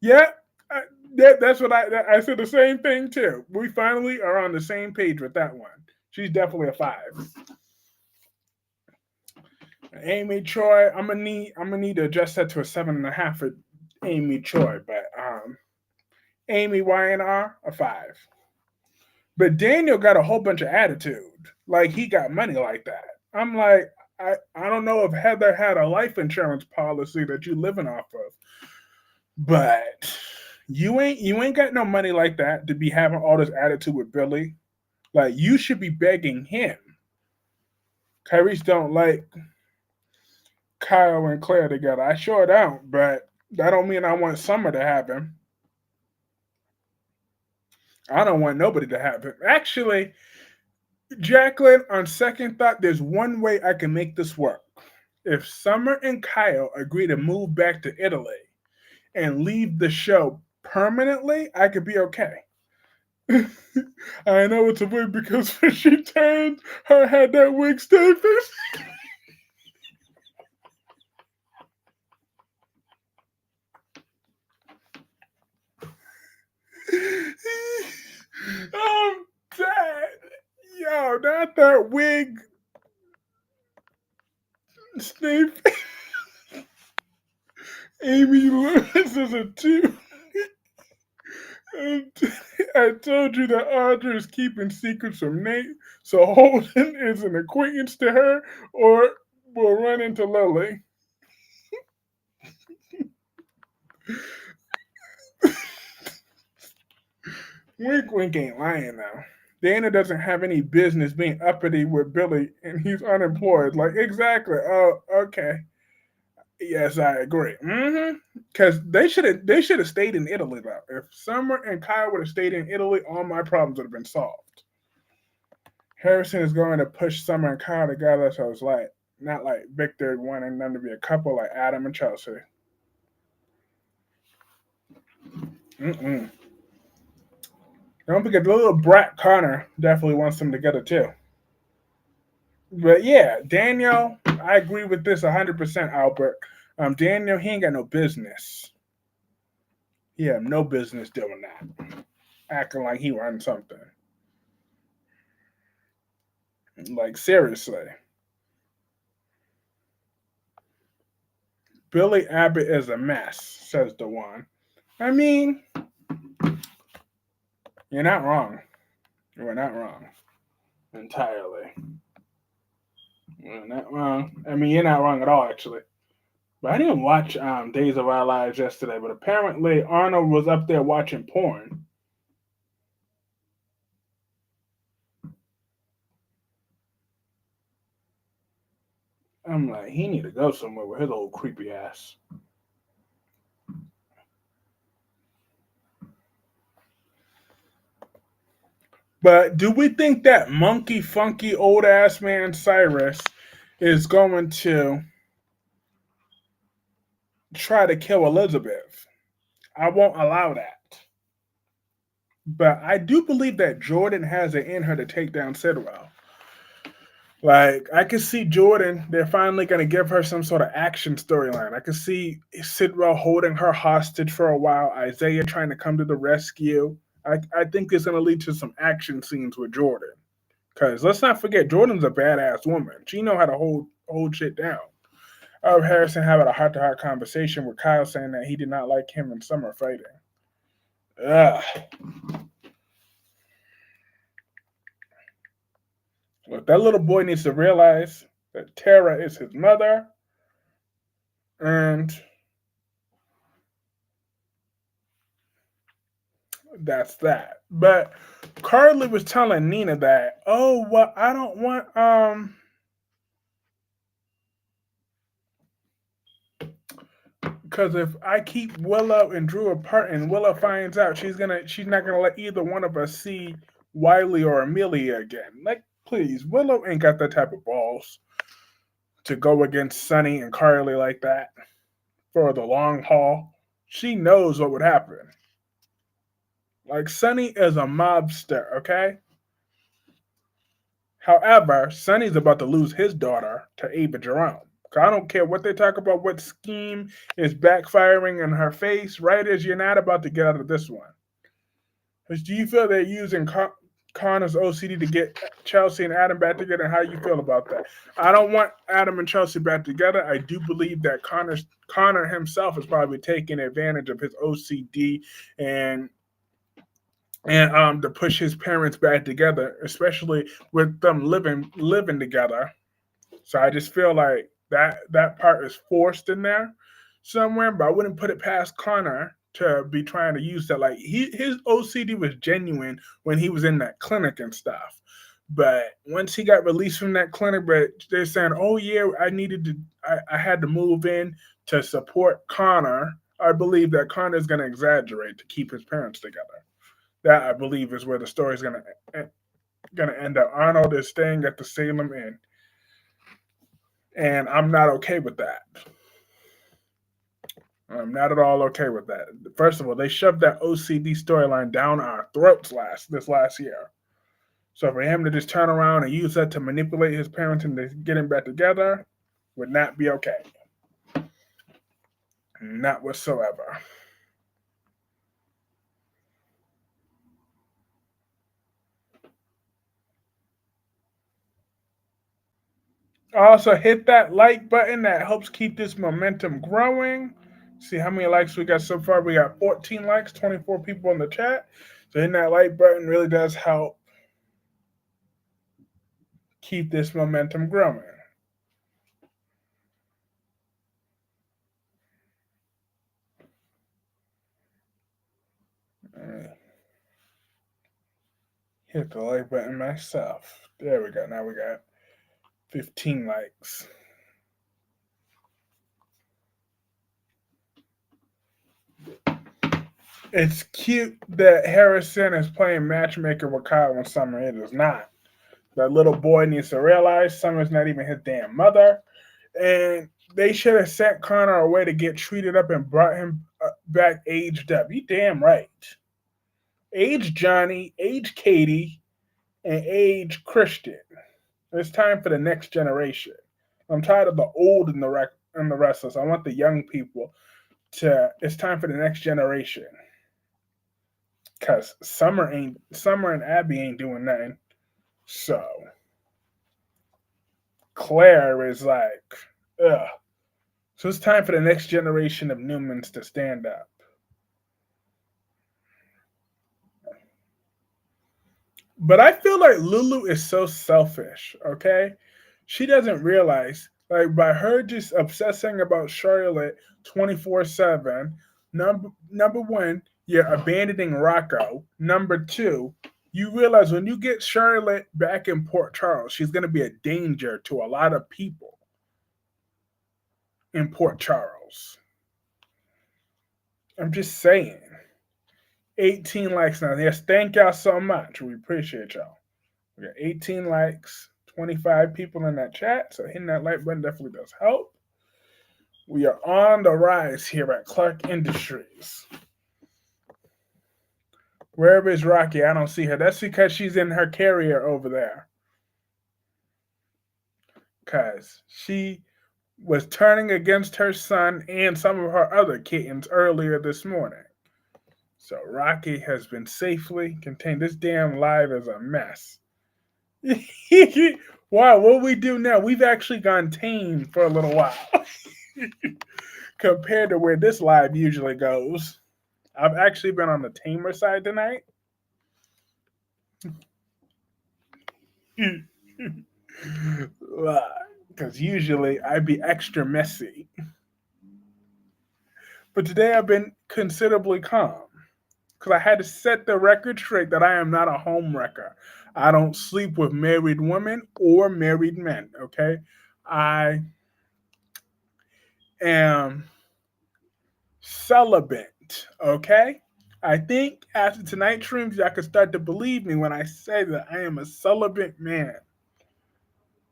Yeah, that's what I said. The same thing too. We finally are on the same page with that one. She's definitely a five. Amy Troy, I'm gonna need to adjust that to a 7.5 for Amy Troy, but Amy YNR a five. But Daniel got a whole bunch of attitude. Like he got money like that. I'm like, I don't know if Heather had a life insurance policy that you living off of, but you ain't got no money like that to be having all this attitude with Billy. Like you should be begging him. Tyrese don't like Kyle and Claire together. I sure don't, but that don't mean I want Summer to have him. I don't want nobody to have him. Actually, Jacqueline, on second thought, there's one way I can make this work. If Summer and Kyle agree to move back to Italy and leave the show permanently, I could be okay. I know it's a wig because when she turned her head, that wig stayed fixed. I'm dead. Yo, not that wig stayed fixed. Amy Lewis is a two. And I told you that Audra is keeping secrets from Nate, so Holden is an acquaintance to her or will run into Lily. Wink Wink ain't lying now. Dana doesn't have any business being uppity with Billy and he's unemployed. Like, exactly. Oh, okay. Yes, I agree. Because they should have stayed in Italy though. If Summer and Kyle would have stayed in Italy, all my problems would have been solved. Harrison is going to push Summer and Kyle together, so it's like not like Victor wanting them to be a couple like Adam and Chelsea. Mm-mm. Don't forget the little brat Connor definitely wants them together too. But yeah, Daniel, I agree with this 100%, Albert. Daniel, he ain't got no business. He had no business doing that, acting like he run something. Like seriously, Billy Abbott is a mess, says Dewan. I mean, you're not wrong. You're not wrong entirely. You're not wrong. I mean, you're not wrong at all, actually. But I didn't watch Days of Our Lives yesterday, but apparently Arnold was up there watching porn. I'm like, he need to go somewhere with his old creepy ass. But do we think that monkey funky old ass man Cyrus is going to try to kill Elizabeth? I won't allow that. But I do believe that Jordan has it in her to take down Sidwell. Like I could see Jordan, they're finally gonna give her some sort of action storyline. I could see Sidwell holding her hostage for a while, Isaiah trying to come to the rescue. I think it's gonna lead to some action scenes with Jordan. Cause let's not forget, Jordan's a badass woman. She know how to hold shit down. Harrison having a heart to heart conversation with Kyle saying that he did not like him and Summer fighting. Ugh. Look, that little boy needs to realize that Tara is his mother, and that's that. But Carly was telling Nina that, oh, well, I don't want because if I keep Willow and Drew apart and Willow finds out, she's not gonna let either one of us see Wiley or Amelia again. Like, please, Willow ain't got that type of balls to go against Sunny and Carly like that for the long haul. She knows what would happen. Like Sunny is a mobster, okay? However, Sonny's about to lose his daughter to Ava Jerome. I don't care what they talk about, what scheme is backfiring in her face. Right as you're not about to get out of this one. Because do you feel they're using Connor's OCD to get Chelsea and Adam back together, and how you feel about that. I don't want Adam and Chelsea back together. I do believe that Connor himself is probably taking advantage of his OCD and to push his parents back together, especially with them living together. So I just feel like that part is forced in there somewhere, but I wouldn't put it past Connor to be trying to use that. Like his OCD was genuine when he was in that clinic and stuff. But once he got released from that clinic, but they're saying, "Oh yeah, I had to move in to support Connor." I believe that Connor is going to exaggerate to keep his parents together. That I believe is where the story is going to end up. Arnold is staying at the Salem Inn, and I'm not okay with that. I'm not at all okay with that. First of all, they shoved that OCD storyline down our throats this last year. So for him to just turn around and use that to manipulate his parents and to get him back together would not be okay. Not whatsoever. Also, hit that like button. That helps keep this momentum growing. See how many likes we got so far. We got 14 likes, 24 people in the chat. So hitting that like button really does help keep this momentum growing. Hit the like button myself. There we go. Now we got 15 likes. It's cute that Harrison is playing matchmaker with Kyle and Summer. It is not. That little boy needs to realize Summer's not even his damn mother. And they should have sent Connor away to get treated up and brought him back aged up. You damn right. Age Johnny, age Katie, and age Christian. It's time for the next generation. I'm tired of the old and the restless. I want the young people to. It's time for the next generation. Cause Summer and Abby ain't doing nothing. So Claire is like, ugh. So it's time for the next generation of Newmans to stand up. But I feel like Lulu is so selfish, okay? She doesn't realize, like, by her just obsessing about Charlotte 24/7, number one, you're abandoning Rocco. Number two, you realize when you get Charlotte back in Port Charles, she's going to be a danger to a lot of people in Port Charles. I'm just saying. 18 likes now. Yes, thank y'all so much. We appreciate y'all. We got 18 likes, 25 people in that chat, so hitting that like button definitely does help. We are on the rise here at Clark Industries. Wherever is Rocky? I don't see her. That's because she's in her carrier over there. Because she was turning against her son and some of her other kittens earlier this morning. So Rocky has been safely contained. This damn live is a mess. Wow, what we do now? We've actually gone tame for a little while compared to where this live usually goes. I've actually been on the tamer side tonight. Because usually I'd be extra messy. But today I've been considerably calm. Because I had to set the record straight that I am not a home wrecker. I don't sleep with married women or married men, okay? I am celibate, okay? I think after tonight's streams, y'all can start to believe me when I say that I am a celibate man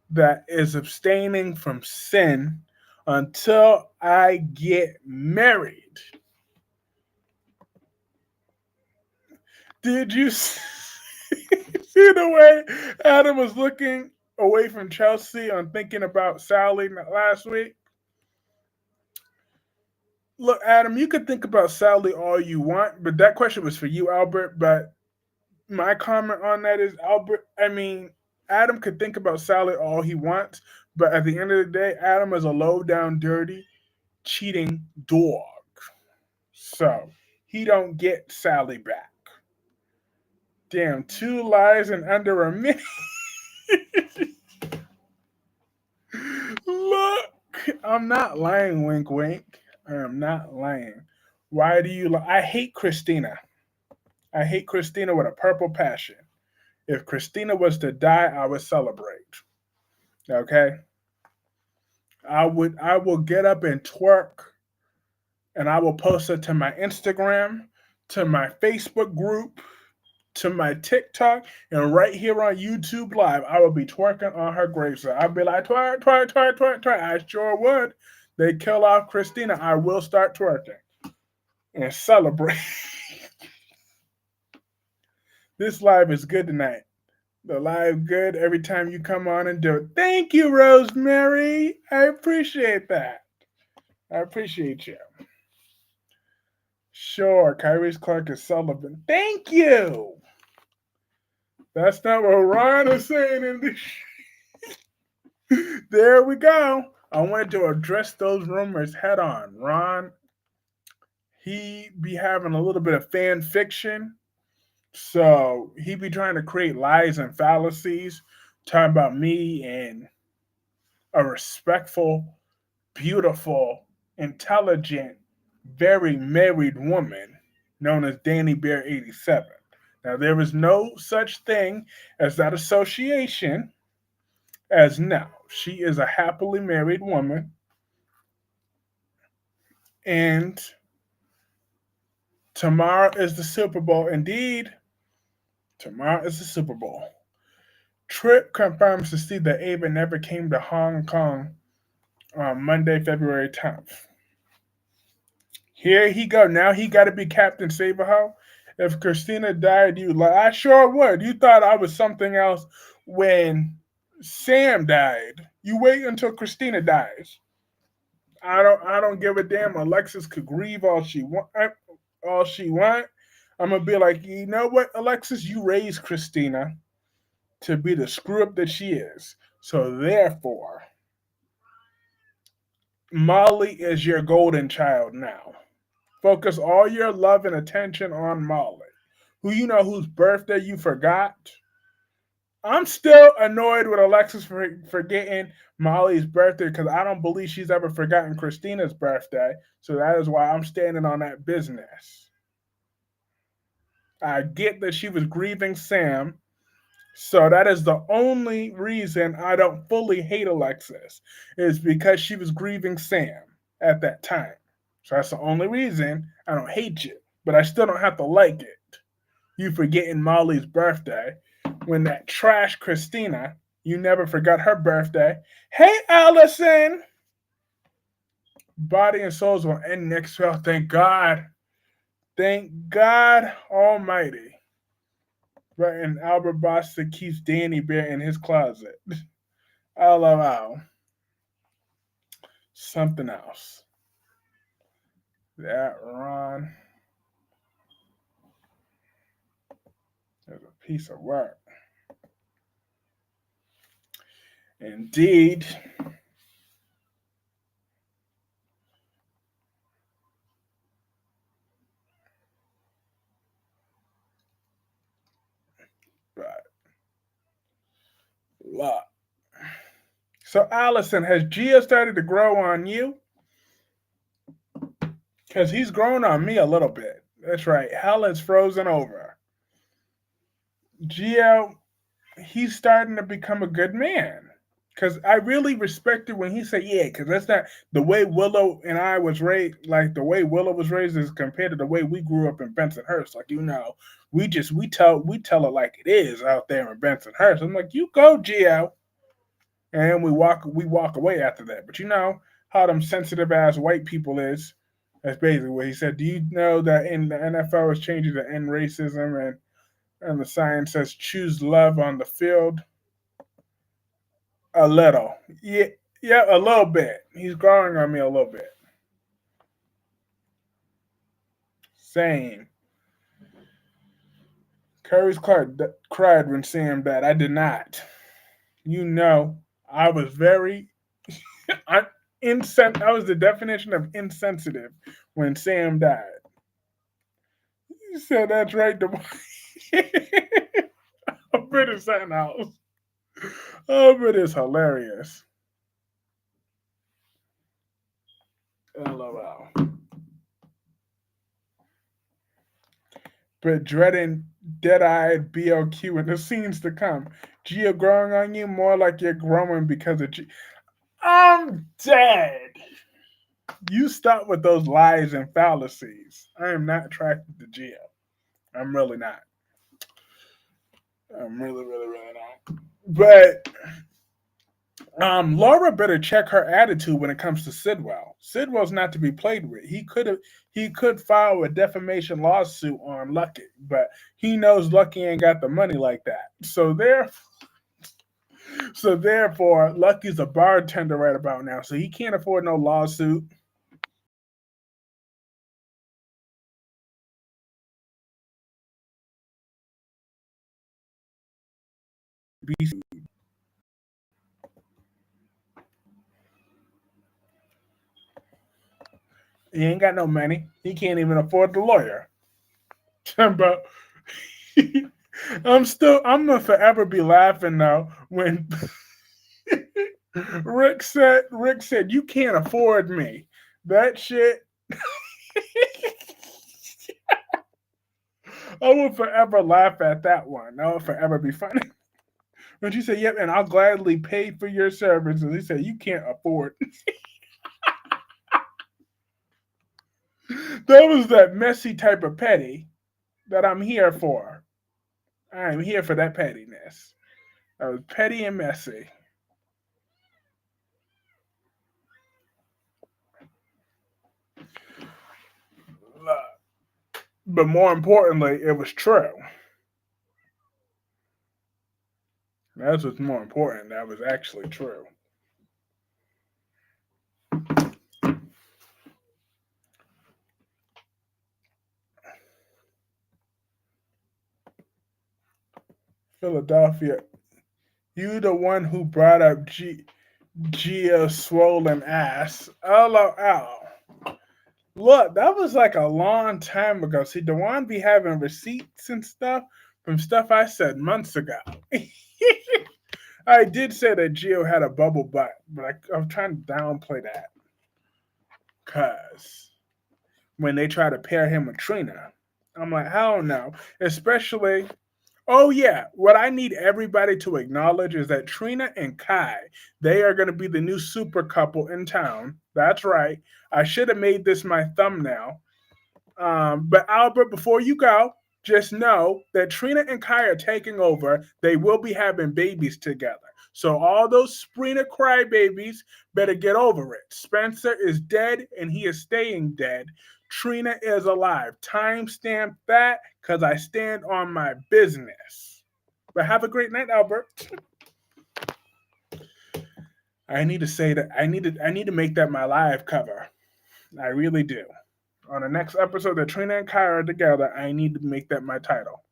that is abstaining from sin until I get married. Did you see the way Adam was looking away from Chelsea on thinking about Sally last week? Look, Adam, you could think about Sally all you want, but that question was for you, Albert. But My comment on that is Albert. I mean, Adam could think about Sally all he wants, but at the end of the day, Adam is a low down, dirty, cheating dog. So he don't get Sally back. Damn, two lies in under a minute. Look, I'm not lying, wink, wink. I am not lying. Why do you lie? I hate Christina. I hate Christina with a purple passion. If Christina was to die, I would celebrate. Okay? I will get up and twerk and I will post it to my Instagram, to my Facebook group, to my TikTok, and right here on YouTube Live, I will be twerking on her gravesite. I'll be like, twerk, twerk, twerk, twerk, twerk. I sure would. They kill off Christina, I will start twerking and celebrate. This live is good tonight. The live good every time you come on and do it. Thank you, Rosemary. I appreciate that. I appreciate you. Sure, Kyrie's Clark is Sullivan. Thank you. That's not what Ron is saying in this. There we go. I wanted to address those rumors head on. Ron, he be having a little bit of fan fiction. So he be trying to create lies and fallacies, talking about me and a respectful, beautiful, intelligent, very married woman known as Danny Bear 87. Now, there is no such thing as that association as now. She is a happily married woman, and tomorrow is the Super Bowl. Indeed, tomorrow is the Super Bowl. Trip confirms to see that Ava never came to Hong Kong on Monday, February 10th. Here he go. Now he got to be Captain Saberho. If Christina died, you like I sure would. You thought I was something else when Sam died. You wait until Christina dies. I don't give a damn. Alexis could grieve all she want. All she want. I'm gonna be like, you know what, Alexis, you raised Christina to be the screw up that she is. So therefore, Molly is your golden child now. Focus all your love and attention on Molly. Who you know whose birthday you forgot? I'm still annoyed with Alexis for forgetting Molly's birthday because I don't believe she's ever forgotten Christina's birthday. So that is why I'm standing on that business. I get that she was grieving Sam. So that is the only reason I don't fully hate Alexis is because she was grieving Sam at that time. So that's the only reason I don't hate you. But I still don't have to like it. You forgetting Molly's birthday when that trash Christina, you never forgot her birthday. Hey, Allison! Body and souls will end next week. Thank God. Thank God Almighty. Right, and Albert Bosta keeps Danny Bear in his closet. LOL. Something else. That Ron is a piece of work. Indeed. But look. So Allison, has Gia started to grow on you? Because he's grown on me a little bit. That's right. Hell is frozen over. Gio, he's starting to become a good man. Because I really respected when he said, yeah, because that's not the way Willow and I was raised. Like the way Willow was raised is compared to the way we grew up in Bensonhurst. Like, we tell it like it is out there in Bensonhurst. I'm like, you go, Gio. And we walk away after that. But you know how them sensitive ass white people is. That's basically what he said. Do you know that in the NFL is changing to end racism and the sign says choose love on the field? A little. Yeah, yeah, a little bit. He's growing on me a little bit. Same. Tyrese Clark cried when Sam died. I did not. You know, I was very I, I was the definition of insensitive when Sam died. You said that's right. I'm pretty something else. Oh, but it's hilarious. LOL. But dreading dead-eyed BLQ in the scenes to come. Gio growing on you more like you're growing because of I'm dead. You stop with those lies and fallacies. I am not attracted to Gio. I'm really not. I'm really, really, really not. But Laura better check her attitude when it comes to Sidwell. Sidwell's not to be played with. He could file a defamation lawsuit on Lucky, but he knows Lucky ain't got the money like that. So therefore, Lucky's a bartender right about now, so he can't afford no lawsuit. He ain't got no money. He can't even afford the lawyer. But I'm gonna forever be laughing though when Rick said you can't afford me. That shit. I will forever laugh at that one. That will forever be funny. When she said, "Yep," and I'll gladly pay for your services. He said, "You can't afford." That was that messy type of petty that I'm here for. I'm here for that pettiness. I was petty and messy. But more importantly, it was true. That's what's more important. That was actually true. Philadelphia, you the one who brought up Gia's swollen ass. LOL. Look, that was like a long time ago. See, Dewan be having receipts and stuff from stuff I said months ago. I did say that Gio had a bubble butt, but I'm trying to downplay that. Because when they try to pair him with Trina, I'm like, hell no. Especially, oh yeah, what I need everybody to acknowledge is that Trina and Kai, they are going to be the new super couple in town. That's right. I should have made this my thumbnail. But Albert, before you go, just know that Trina and Kai are taking over. They will be having babies together. So all those Sprina crybabies better get over it. Spencer is dead and he is staying dead. Trina is alive. Timestamp that because I stand on my business. But have a great night, Albert. I need to say that I need to make that my live cover. I really do. On the next episode that Trina and Kai are together, I need to make that my title.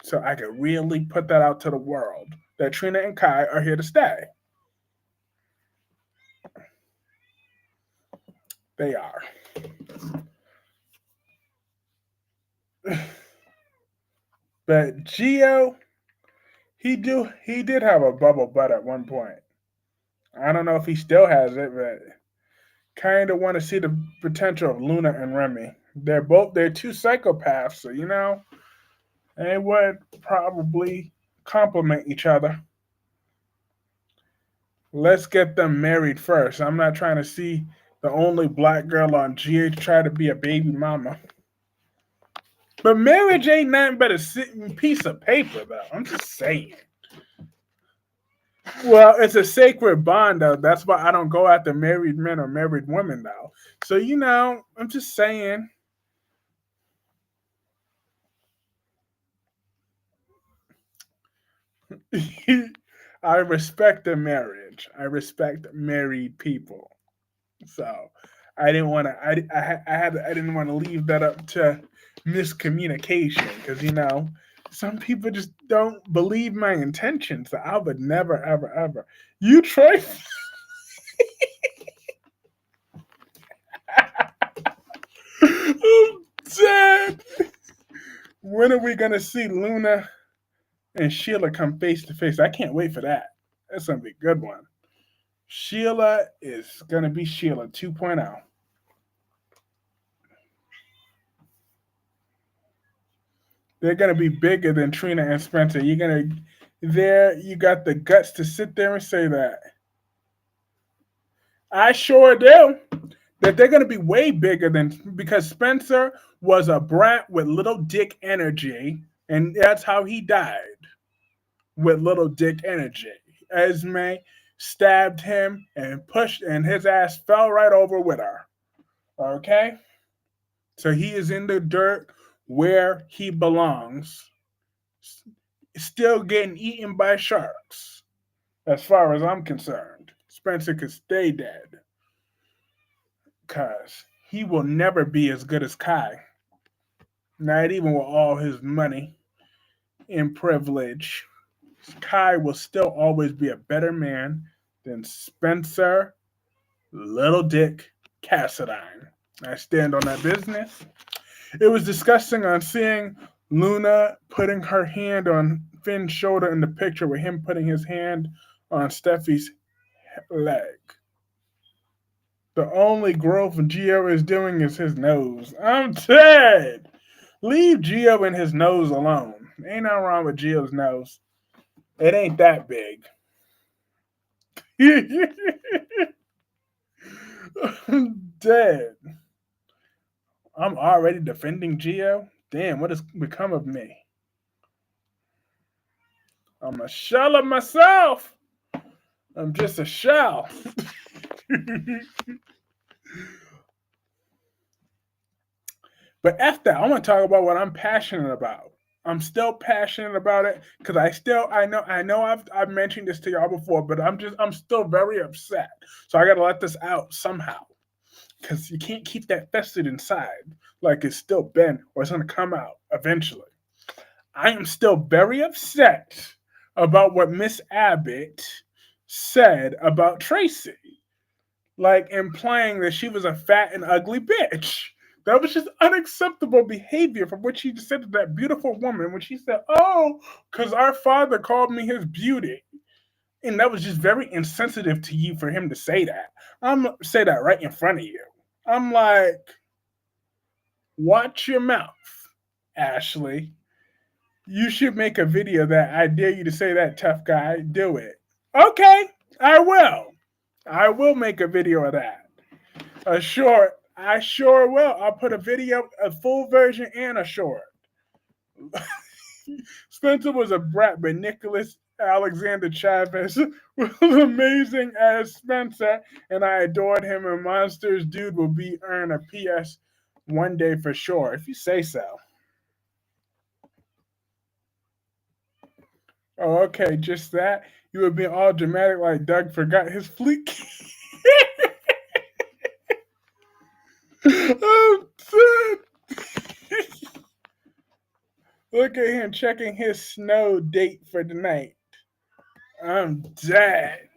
So I can really put that out to the world that Trina and Kai are here to stay. They are. But Gio, he did have a bubble butt at one point. I don't know if he still has it, but kind of want to see the potential of Luna and Remy. They're two psychopaths, so they would probably complement each other. Let's get them married first. I'm not trying to see the only black girl on GH try to be a baby mama. But marriage ain't nothing but a sitting piece of paper, though. I'm just saying. Well, it's a sacred bond, though. That's why I don't go after married men or married women, though. So, I'm just saying. I respect the marriage. I respect married people. So, I didn't want to. I didn't want to leave that up to miscommunication because Some people just don't believe my intentions. I would never, ever, ever. You try. I'm dead. When are we gonna see Luna and Sheila come face to face? I can't wait for that. That's gonna be a good one. Sheila is gonna be Sheila 2.0. They're gonna be bigger than Trina and Spencer. You're gonna there. You got the guts to sit there and say that. I sure do. That they're gonna be way bigger than because Spencer was a brat with little dick energy, and that's how he died with little dick energy. Esme stabbed him and pushed, and his ass fell right over with her. Okay, so he is in the dirt where he belongs, still getting eaten by sharks. As far as I'm concerned, Spencer could stay dead because he will never be as good as Kai. Not even with all his money and privilege. Kai will still always be a better man than Spencer Little Dick Cassadine. I stand on that business. It was disgusting on seeing Luna putting her hand on Finn's shoulder in the picture with him putting his hand on Steffi's leg. The only growth Gio is doing is his nose. I'm dead. Leave Gio and his nose alone. Ain't nothing wrong with Gio's nose. It ain't that big. I'm dead. I'm already defending Gio. Damn, what has become of me? I'm a shell of myself. I'm just a shell. But F that. I want to talk about what I'm passionate about. I'm still passionate about it because I know I've mentioned this to y'all before, but I'm still very upset. So I gotta let this out somehow. Because you can't keep that festered inside like it's still been or it's gonna come out eventually. I am still very upset about what Miss Abbott said about Tracy, like implying that she was a fat and ugly bitch. That was just unacceptable behavior from what she just said to that beautiful woman when she said, "Oh, because our father called me his beauty." And that was just very insensitive to you for him to say that. I'm say that right in front of you. I'm like, watch your mouth, Ashley. You should make a video that I dare you to say that, tough guy. Do it. Okay, I will. I will make a video of that. A short. I sure will. I'll put a video, a full version, and a short. Spencer was a brat, but Nicholas Alexander Chavez was amazing as Spencer, and I adored him. And Monsters Dude will be earn a PS one day for sure, if you say so. Oh, okay, just that. You would be all dramatic like Doug forgot his fleet. I'm dead. Look at him checking his snow date for tonight. I'm dead.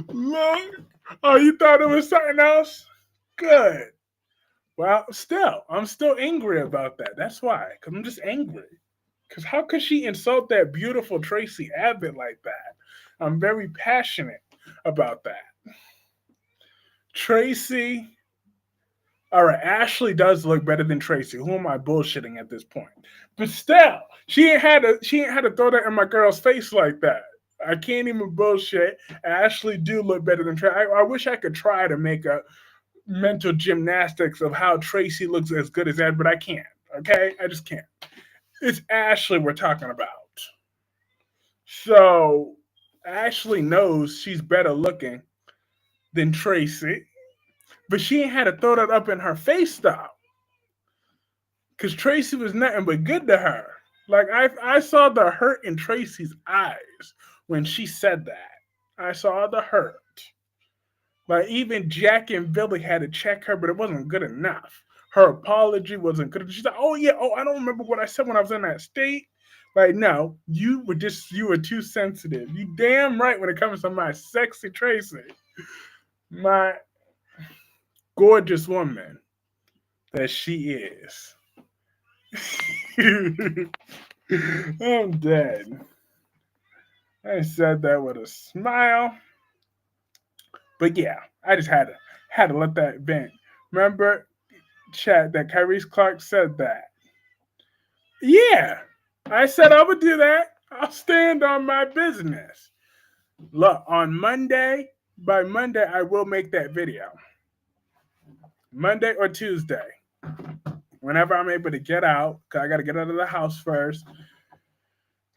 Look. Oh, you thought it was something else? Good. Well, still, I'm still angry about that. That's why, because I'm just angry. Because how could she insult that beautiful Tracy Abbott like that? I'm very passionate about that. Tracy, all right, Ashley does look better than Tracy. Who am I bullshitting at this point? But still, she ain't had to throw that in my girl's face like that. I can't even bullshit. Ashley do look better than Tracy. I wish I could try to make a mental gymnastics of how Tracy looks as good as that, but I can't. Okay, I just can't. It's Ashley we're talking about. So Ashley knows she's better looking than Tracy, but she ain't had to throw that up in her face though, because Tracy was nothing but good to her. Like I saw the hurt in Tracy's eyes when she said that. I saw the hurt. Like even Jack and Billy had to check her, but it wasn't good enough. her apology wasn't good. She's like, oh yeah, oh I don't remember what I said when I was in that state. Like, no, you were too sensitive. You damn right when it comes to my sexy Tracy, my gorgeous woman that she is. I'm dead. I said that with a smile. But yeah, I just had to let that vent. Remember, chat, that Kyrie Clark said that. Yeah, I said I would do that. I'll stand on my business. Look, on Monday, by Monday, I will make that video. Monday or Tuesday, whenever I'm able to get out, because I got to get out of the house first.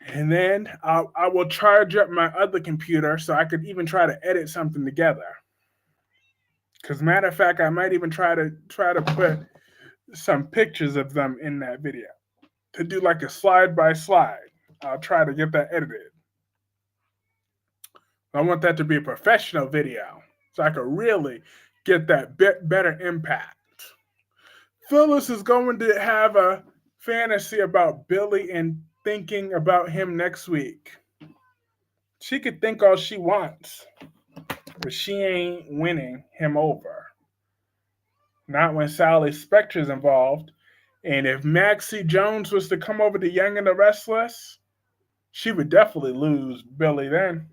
And then I will charge up my other computer so I could even try to edit something together. Because matter of fact, I might even try to put some pictures of them in that video to do like a slide by slide. I'll try to get that edited. I want that to be a professional video so I could really get that bit better impact. Phyllis is going to have a fantasy about Billy and thinking about him next week. She could think all she wants, but she ain't winning him over. Not when Sally Specter's involved. And if Maxie Jones was to come over to Young and the Restless, she would definitely lose Billy then.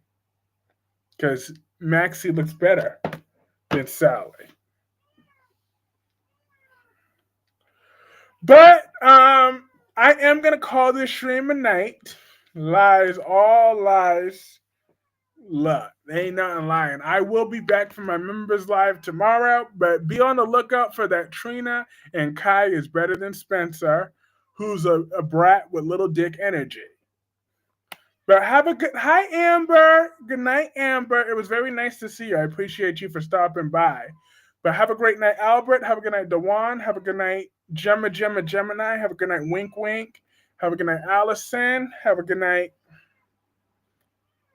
Because Maxie looks better than Sally. But I am gonna call this stream a night. Lies, all lies. Look, there ain't nothing lying. I will be back for my members live tomorrow, but be on the lookout for that Trina and Kai is better than Spencer, who's a brat with little dick energy. But have a good hi, Amber. Good night, Amber. It was very nice to see you. I appreciate you for stopping by. But have a great night, Albert. Have a good night, Dewan. Have a good night, Gemini. Have a good night, Wink Wink. Have a good night, Allison. Have a good night,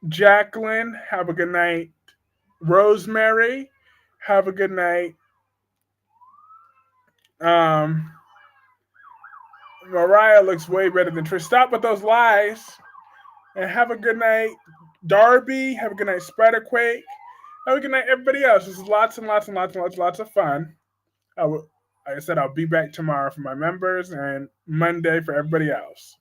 Jacqueline. Have a good night, Rosemary. Have a good night, Mariah looks way better than Trish. Stop with those lies. And have a good night, Darby. Have a good night, Spiderquake. Have a good night, everybody else. This is lots and lots and lots and lots of fun. Like I said, I'll be back tomorrow for my members and Monday for everybody else.